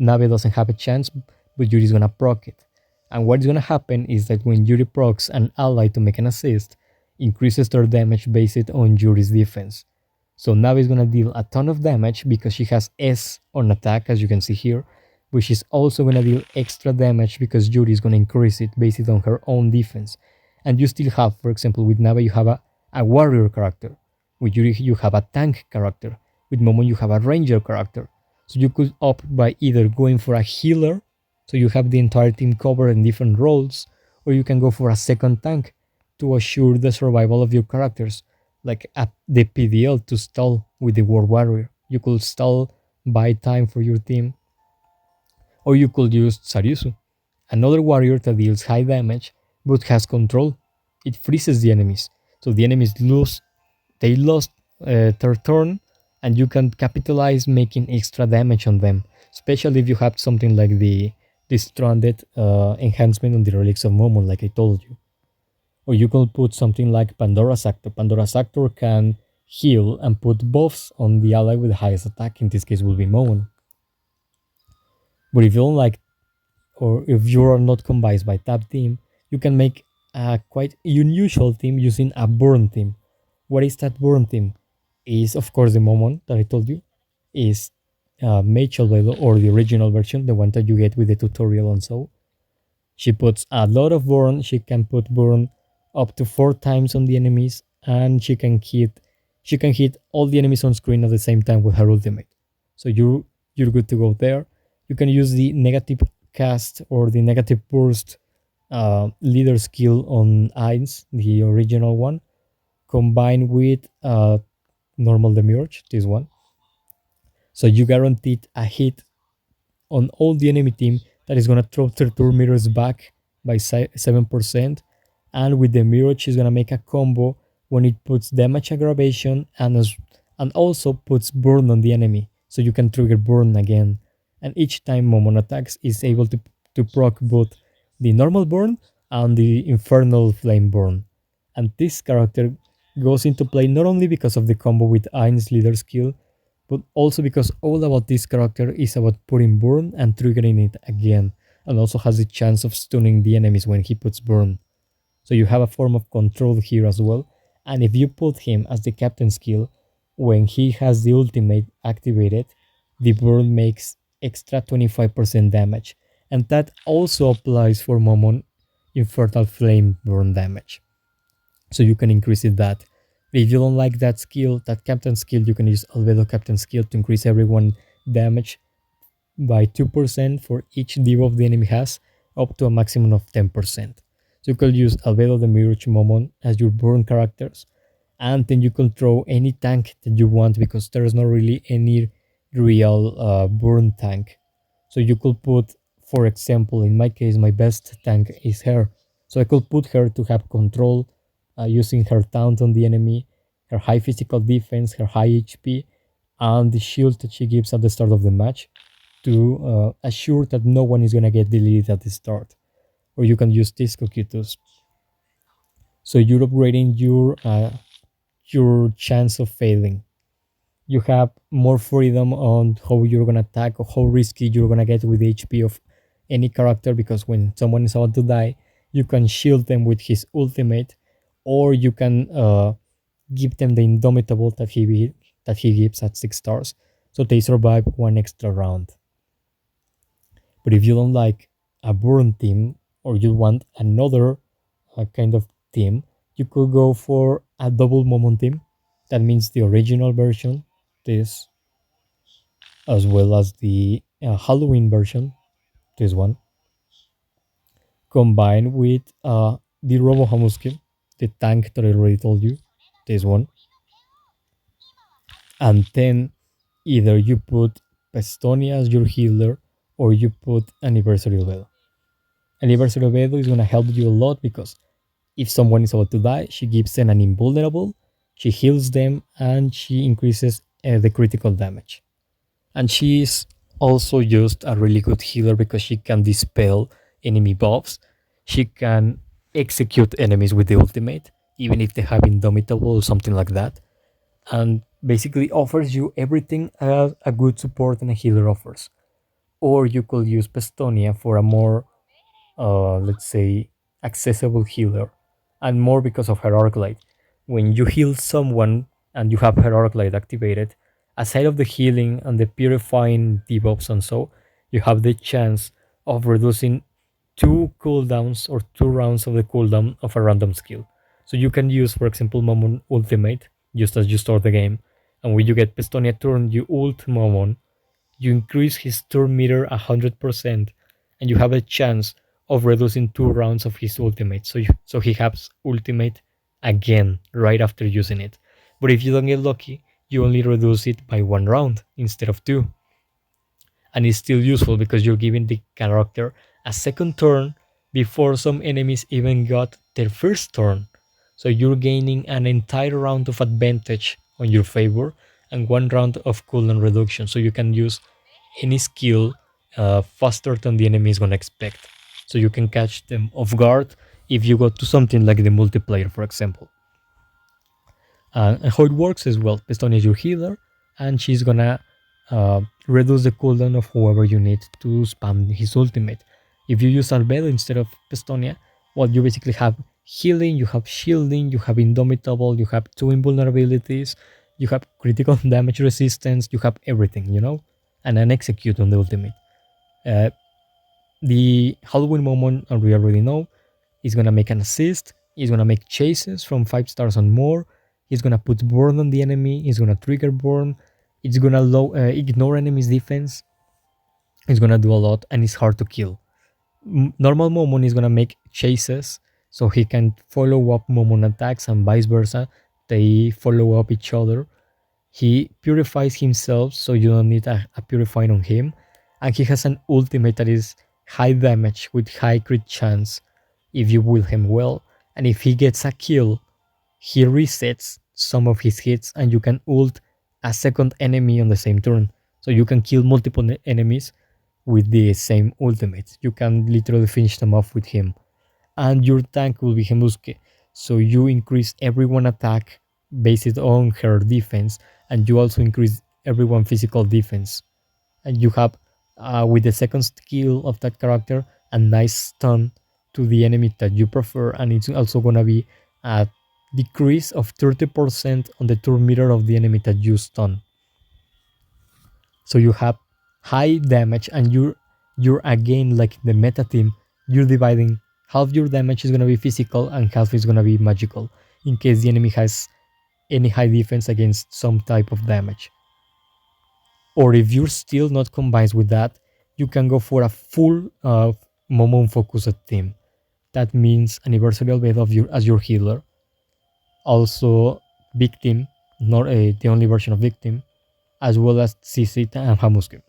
A: Nave doesn't have a chance, but Yuri is gonna proc it. And what is gonna happen is that when Yuri procs an ally to make an assist, increases their damage based on Yuri's defense. So Nave is gonna deal a ton of damage because she has S on attack, as you can see here, but she's also gonna deal extra damage because Yuri is gonna increase it based on her own defense. And you still have, for example, with Nave you have a warrior character. With Yuri you have a tank character. With Momon you have a ranger character. So you could opt by either going for a healer, so you have the entire team covered in different roles, or you can go for a second tank to assure the survival of your characters, like the PDL to stall with the War Warrior. You could stall, buy time for your team, or you could use Sariusu, another warrior that deals high damage but has control. It freezes the enemies, so the enemies lost their turn, and you can capitalize making extra damage on them, especially if you have something like the stranded enhancement on the relics of Momon, like I told you. Or you could put something like Pandora's Actor. Pandora's Actor can heal and put buffs on the ally with the highest attack. In this case, will be Momon. But if you don't like, or if you are not convinced by that team, you can make a quite unusual team using a burn team. what is that burn theme? Is of course the Momon that I told you, is Mage Albedo or the original version, the one that you get with the tutorial and so. She puts a lot of burn. She can put burn up to 4 times on the enemies, and she can hit all the enemies on screen at the same time with her ultimate. So you're good to go there. You can use the negative cast or the negative burst leader skill on Eins, the original one, combined with normal Demiurge, this one. So you guaranteed a hit on all the enemy team that is going to throw their turn mirrors back by 7%. And with the mirror, she's going to make a combo when it puts damage aggravation and also puts burn on the enemy. So you can trigger burn again. And each time Momon attacks is able to proc both the normal burn and the infernal flame burn. And this character goes into play not only because of the combo with Ain's leader skill, but also because all about this character is about putting burn and triggering it again, and also has the chance of stunning the enemies when he puts burn. So you have a form of control here as well, and if you put him as the captain skill, when he has the ultimate activated, the burn makes extra 25% damage, and that also applies for Momon Infernal Flame burn damage. So you can increase it that. If you don't like that skill, that captain skill, you can use Albedo captain skill to increase everyone damage by 2% for each debuff the enemy has, up to a maximum of 10%. So you can use Albedo, the Mirage, Momon as your burn characters, and then you can throw any tank that you want because there is not really any real burn tank. So you could put, for example, in my case, my best tank is her. So I could put her to have control using her taunt on the enemy, her high physical defense, her high HP, and the shield that she gives at the start of the match to assure that no one is going to get deleted at the start. Or you can use this Coquitus. So you're upgrading your chance of failing. You have more freedom on how you're gonna attack or how risky you're gonna get with the HP of any character, because when someone is about to die, you can shield them with his ultimate, or you can give them the indomitable that he gives at 6 stars, so they survive one extra round. But if you don't like a burn team or you want another kind of team, you could go for a double Momon team. That means the original version, this, as well as the Halloween version, this one, combined with the Robo Hamuski, the tank that I already told you, this one. And then either you put Pestonia as your healer or you put Anniversary Vedo. Anniversary Vedo is going to help you a lot because if someone is about to die, she gives them an invulnerable, she heals them, and she increases the critical damage. And she is also just a really good healer because she can dispel enemy buffs. She can execute enemies with the ultimate, even if they have indomitable or something like that. And basically offers you everything a good support and a healer offers. Or you could use Pestonia for a more, let's say, accessible healer, and more because of her arc light. When you heal someone and you have her arc light activated, aside of the healing and the purifying debuffs and so, you have the chance of reducing 2 cooldowns or 2 rounds of the cooldown of a random skill. So you can use, for example, Momon ultimate just as you start the game, and when you get Pestonia turn, you ult Momon, you increase his turn meter 100%, and you have a chance of reducing 2 rounds of his ultimate. So he has ultimate again right after using it. But if you don't get lucky, you only reduce it by 1 round instead of 2. And it's still useful because you're giving the character a second turn before some enemies even got their first turn. So you're gaining an entire round of advantage on your favor and 1 round of cooldown reduction. So you can use any skill faster than the enemy is gonna expect. So you can catch them off guard if you go to something like the multiplayer, for example. And how it works is, well, Pestonia is your healer, and she's gonna reduce the cooldown of whoever you need to spam his ultimate. If you use Albedo instead of Pestonia, well, you basically have healing, you have shielding, you have indomitable, you have two invulnerabilities, you have critical damage resistance, you have everything, and an execute on the ultimate. Uh, the Halloween Momon, we already know, is gonna make an assist, he's gonna make chases from 5 stars and more, he's gonna put burn on the enemy, he's gonna trigger burn, it's gonna ignore enemy's defense, it's gonna do a lot, and it's hard to kill. Normal Momon is gonna make chases, so he can follow up Momon attacks and vice versa. They follow up each other. He purifies himself, so you don't need a purifying on him. And he has an ultimate that is high damage with high crit chance if you will him well. And if he gets a kill, he resets some of his hits and you can ult a second enemy on the same turn. So you can kill multiple enemies with the same ultimate. You can literally finish them off with him. And your tank will be Hemuske. So you increase everyone attack based on her defense, and you also increase everyone physical defense. And you have, with the second skill of that character, a nice stun to the enemy that you prefer, and it's also gonna be a decrease of 30% on the turn meter of the enemy that you stun. So you have high damage, and you're again like the meta team. You're dividing half your damage is gonna be physical and half is gonna be magical, in case the enemy has any high defense against some type of damage. Or if you're still not combined with that, you can go for a full Momon focused team. That means Anniversary Albeit of your as your healer. Also Victim, not the only version of Victim, as well as Sisita and Hamuski.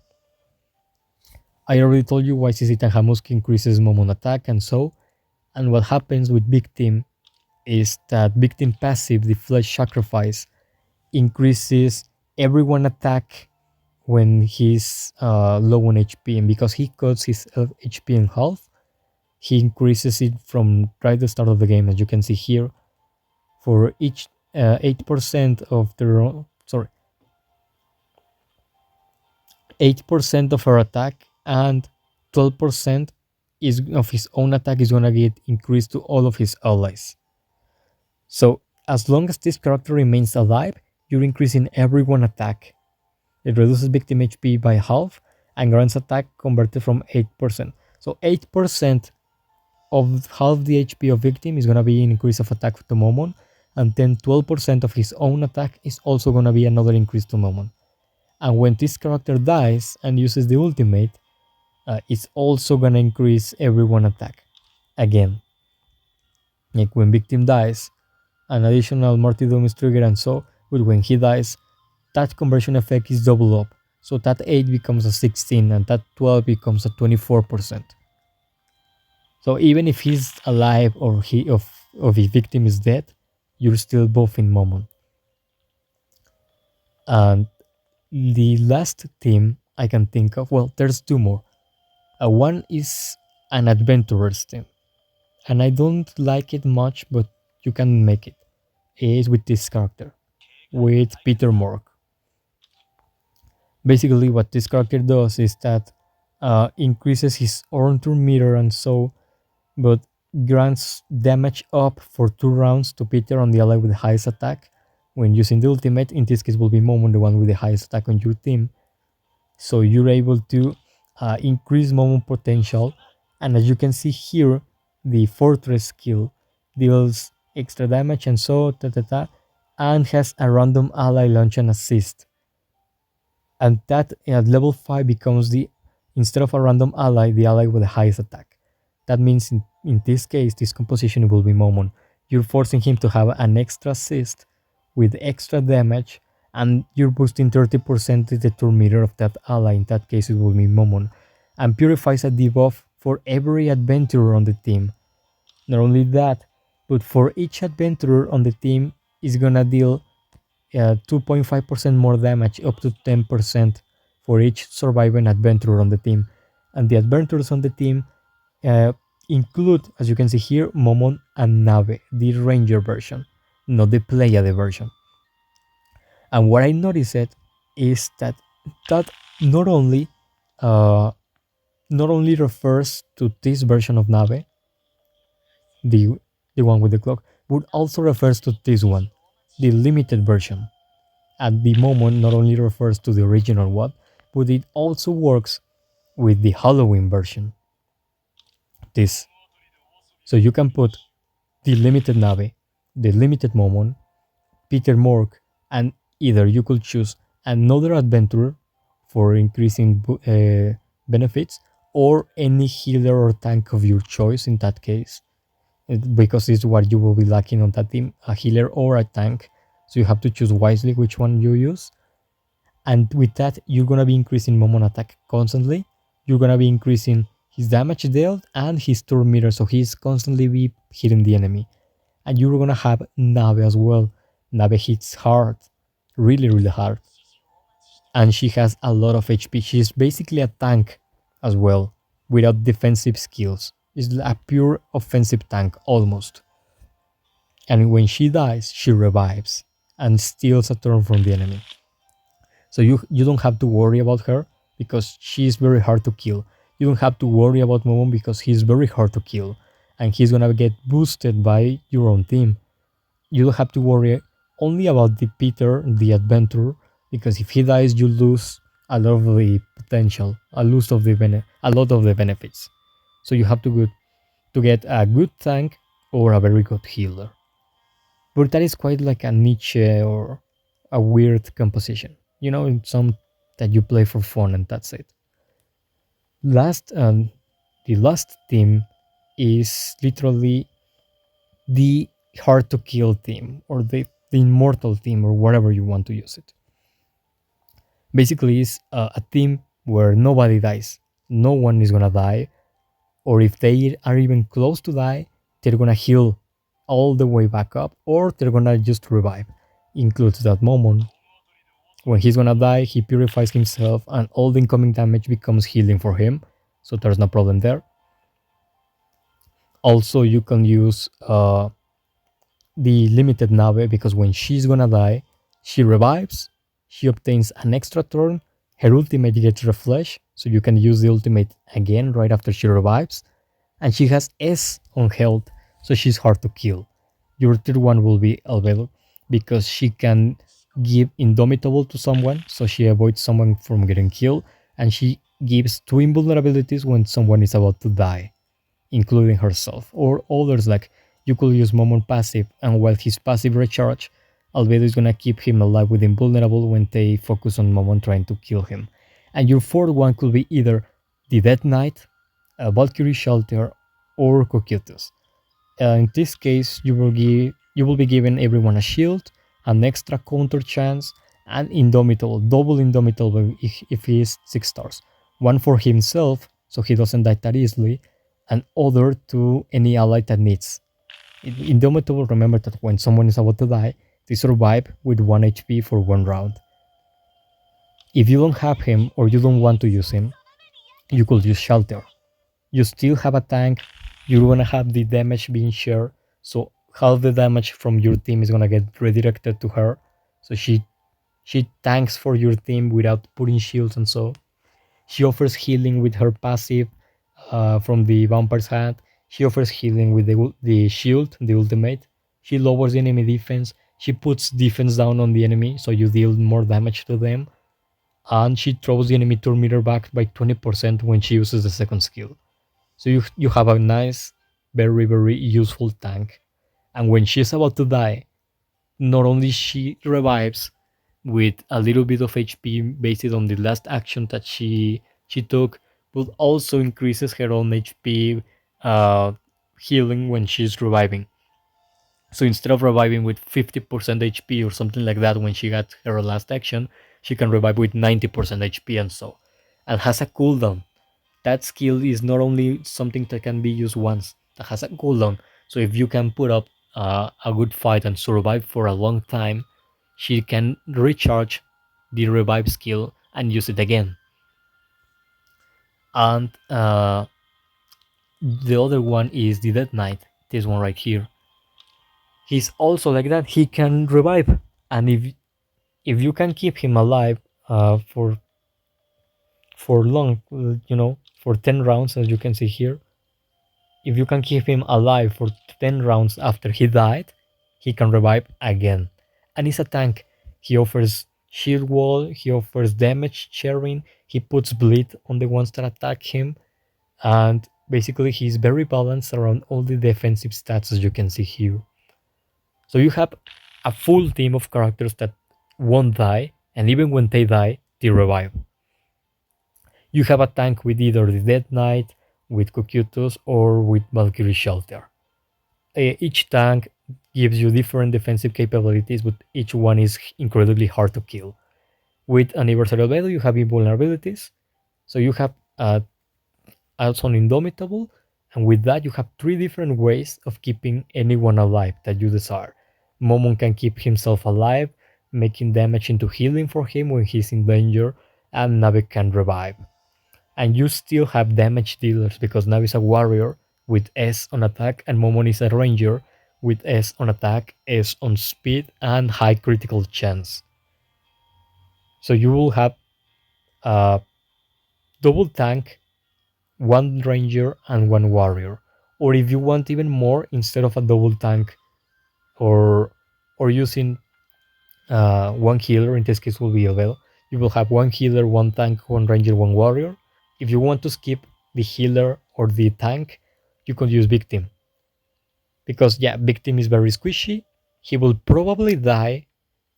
A: I already told you why Sisita and Hamuski increases Momon attack and so. And what happens with Victim is that Victim passive, the Flesh Sacrifice, increases everyone attack when he's low on HP, and because he cuts his HP in half, he increases it from right at the start of the game, as you can see here. For each 8% of the 8% of her attack, and 12% is of his own attack is gonna get increased to all of his allies. So as long as this character remains alive, you're increasing everyone attack. It reduces victim HP by half and grants attack converted from 8%. So 8% of half the HP of victim is gonna be an increase of attack to Momon, and then 12% of his own attack is also gonna be another increase to Momon. And when this character dies and uses the ultimate, it's also gonna increase everyone attack again. Like when victim dies, an additional martyrdom is triggered, and so, but when he dies, that conversion effect is double up. So that 8 becomes a 16 and that 12 becomes a 24%. So even if he's alive or his victim is dead, you're still buffing Momon. And the last team I can think of, well, there's two more. One is an adventurer's team, and I don't like it much, but you can make it. It is with this character, with Peter Morg. Basically, what this character does is that increases his earn turn meter and so, but grants damage up for 2 rounds to Peter on the ally with the highest attack. When using the ultimate, in this case will be Momon, the one with the highest attack on your team. So you're able to increase Momon potential, and as you can see here, the Fortress skill deals extra damage and so, and has a random ally launch and assist. And that at level 5 becomes the, instead of a random ally, the ally with the highest attack. That means in this case, this composition will be Momon. You're forcing him to have an extra assist with extra damage, and you're boosting 30% the turn meter of that ally. In that case, it will be Momon. And purifies a debuff for every adventurer on the team. Not only that, but for each adventurer on the team is gonna deal 2.5% more damage, up to 10% for each surviving adventurer on the team. And the adventurers on the team uh, include, as you can see here, Momon and Nave, the ranger version, not the Pleiade version. And what I noticed is that that not only uh, not only refers to this version of Nave, the the one with the clock, but also refers to this one, the limited version. And the Momon not only refers to the original one, but it also works with the Halloween version. This. So you can put the limited Nave, the limited Momon, Peter Mork, and either you could choose another adventurer for increasing benefits, or any healer or tank of your choice in that case, because it's what you will be lacking on that team, a healer or a tank. So you have to choose wisely which one you use. And with that, you're gonna be increasing Momon attack constantly. You're gonna be increasing his damage dealt and his turn meter, so he's constantly be hitting the enemy. And you're gonna have Nave as well. Nave hits hard, really, really hard, and she has a lot of HP. She's basically a tank as well, without defensive skills. It's a pure offensive tank almost. And when she dies, she revives and steals a turn from the enemy. So you don't have to worry about her because she's very hard to kill. You don't have to worry about Momon because he's very hard to kill, and he's gonna get boosted by your own team. You don't have to worry only about the Peter, the adventurer, because if he dies, you lose a lot of the potential, a lot of the benefits. So you have to get a good tank or a very good healer. But that is quite like a niche or a weird composition. In some that you play for fun and that's it. Last, the last team is literally the hard to kill team, or the immortal team, or whatever you want to use it. Basically, it's a team where nobody dies. No one is gonna die, or if they are even close to die, they're gonna heal all the way back up, or they're gonna just revive. Includes that Momon. When he's gonna die, he purifies himself, and all the incoming damage becomes healing for him, so there's no problem there. Also, you can use the limited Nave, because when she's gonna die, she revives, she obtains an extra turn, her ultimate gets refresh, so you can use the ultimate again right after she revives, and she has S on health, so she's hard to kill. Your third one will be Albedo, because she can give Indomitable to someone, so she avoids someone from getting killed, and she gives two invulnerabilities when someone is about to die, including herself, or others. Like, you could use Momon passive, and while his passive recharge, Albedo is gonna keep him alive with invulnerable when they focus on Momon trying to kill him. And your fourth one could be either the Dead Knight, Valkyrie Shelter, or Cocytus. In this case, you will be giving everyone a shield, an extra counter chance, and Indomitable, double Indomitable if he is 6 stars. One for himself, so he doesn't die that easily, and other to any ally that needs. Indomitable, remember that when someone is about to die, they survive with 1 HP for 1 round. If you don't have him or you don't want to use him, you could use Shelter. You still have a tank, you're gonna have the damage being shared, so half the damage from your team is gonna get redirected to her. So she tanks for your team without putting shields, and so she offers healing with her passive from the vampire's hand. She offers healing with the shield, the ultimate. She lowers the enemy defense. She puts defense down on the enemy, so you deal more damage to them. And she throws the enemy turn meter back by 20% when she uses the second skill. So you have a nice, very, very useful tank. And when she's about to die, not only she revives with a little bit of HP based on the last action that she took, but also increases her own HP uh, healing when she's reviving. So instead of reviving with 50% HP or something like that when she got her last action, she can revive with 90% HP, and so. And has a cooldown. That skill is not only something that can be used once, that has a cooldown. So if you can put up a good fight and survive for a long time, she can recharge the revive skill and use it again. And the other one is the Dead Knight, this one right here. He's also like that. He can revive, and if you can keep him alive for long, for 10 rounds, as you can see here, if you can keep him alive for 10 rounds after he died, he can revive again. And he's a tank. He offers shield wall, he offers damage sharing, he puts bleed on the ones that attack him, and basically he's very balanced around all the defensive stats as you can see here. So you have a full team of characters that won't die, and even when they die, they revive. You have a tank with either the Dead Knight, with Cocytus, or with Valkyrie Shelter. Each tank gives you different defensive capabilities, but each one is incredibly hard to kill. With Anniversary Albedo, you have invulnerabilities, so you have also Indomitable, and with that, you have three different ways of keeping anyone alive that you desire. Momon can keep himself alive, making damage into healing for him when he's in danger, and Navi can revive. And you still have damage dealers because Navi is a warrior with S on attack, and Momon is a ranger with S on attack, S on speed, and high critical chance. So you will have a double tank, one ranger, and one warrior. Or if you want even more, instead of a double tank, or using one healer, in this case will be Abel, you will have one healer, one tank, one ranger, one warrior. If you want to skip the healer or the tank, you could use Victim. Because yeah, Victim is very squishy. He will probably die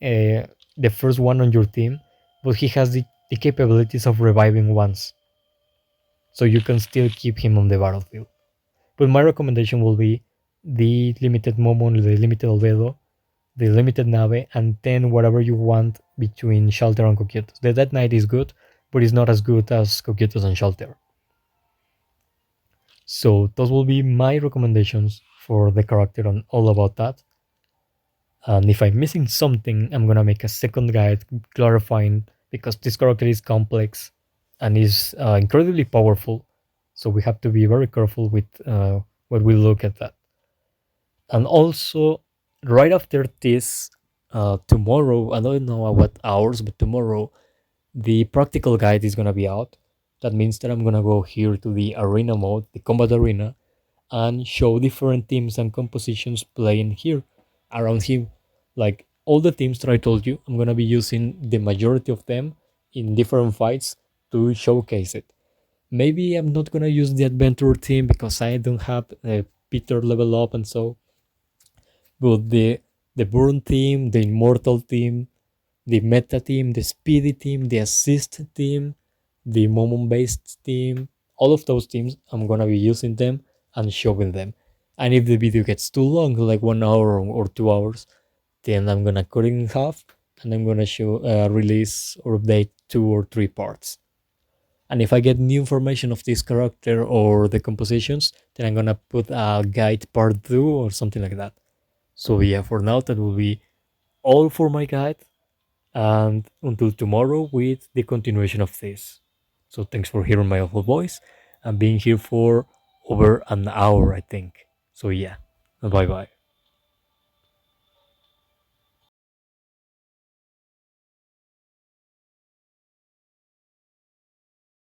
A: the first one on your team, but he has the capabilities of reviving once. So you can still keep him on the battlefield. But my recommendation will be the limited Momon, the limited Albedo, the limited Nave, and then whatever you want between Shelter and Coquetos. The Dead Knight is good, but it's not as good as Coquetos and Shelter. So those will be my recommendations for the character and all about that. And if I'm missing something, I'm gonna make a second guide clarifying because this character is complex and is incredibly powerful. So we have to be very careful with what we look at that. And also, right after this, tomorrow, I don't know what hours, but tomorrow, the practical guide is gonna be out. That means that I'm gonna go here to the arena mode, the combat arena, and show different teams and compositions playing here, around here. Like all the teams that I told you, I'm gonna be using the majority of them in different fights to showcase it. Maybe I'm not gonna use the adventure team because I don't have Peter level up and so, but the burn team, the immortal team, the meta team, the speedy team, the assist team, the moment based team, all of those teams, I'm gonna be using them and showing them. And if the video gets too long, like 1 hour or 2 hours, then I'm gonna cut it in half and I'm gonna show release or update 2 or 3 parts. And if I get new information of this character or the compositions, then I'm gonna put a guide part 2 or something like that. So yeah, for now that will be all for my guide, and until tomorrow with the continuation of this. So thanks for hearing my awful voice and being here for over an hour, I think. So yeah, bye bye.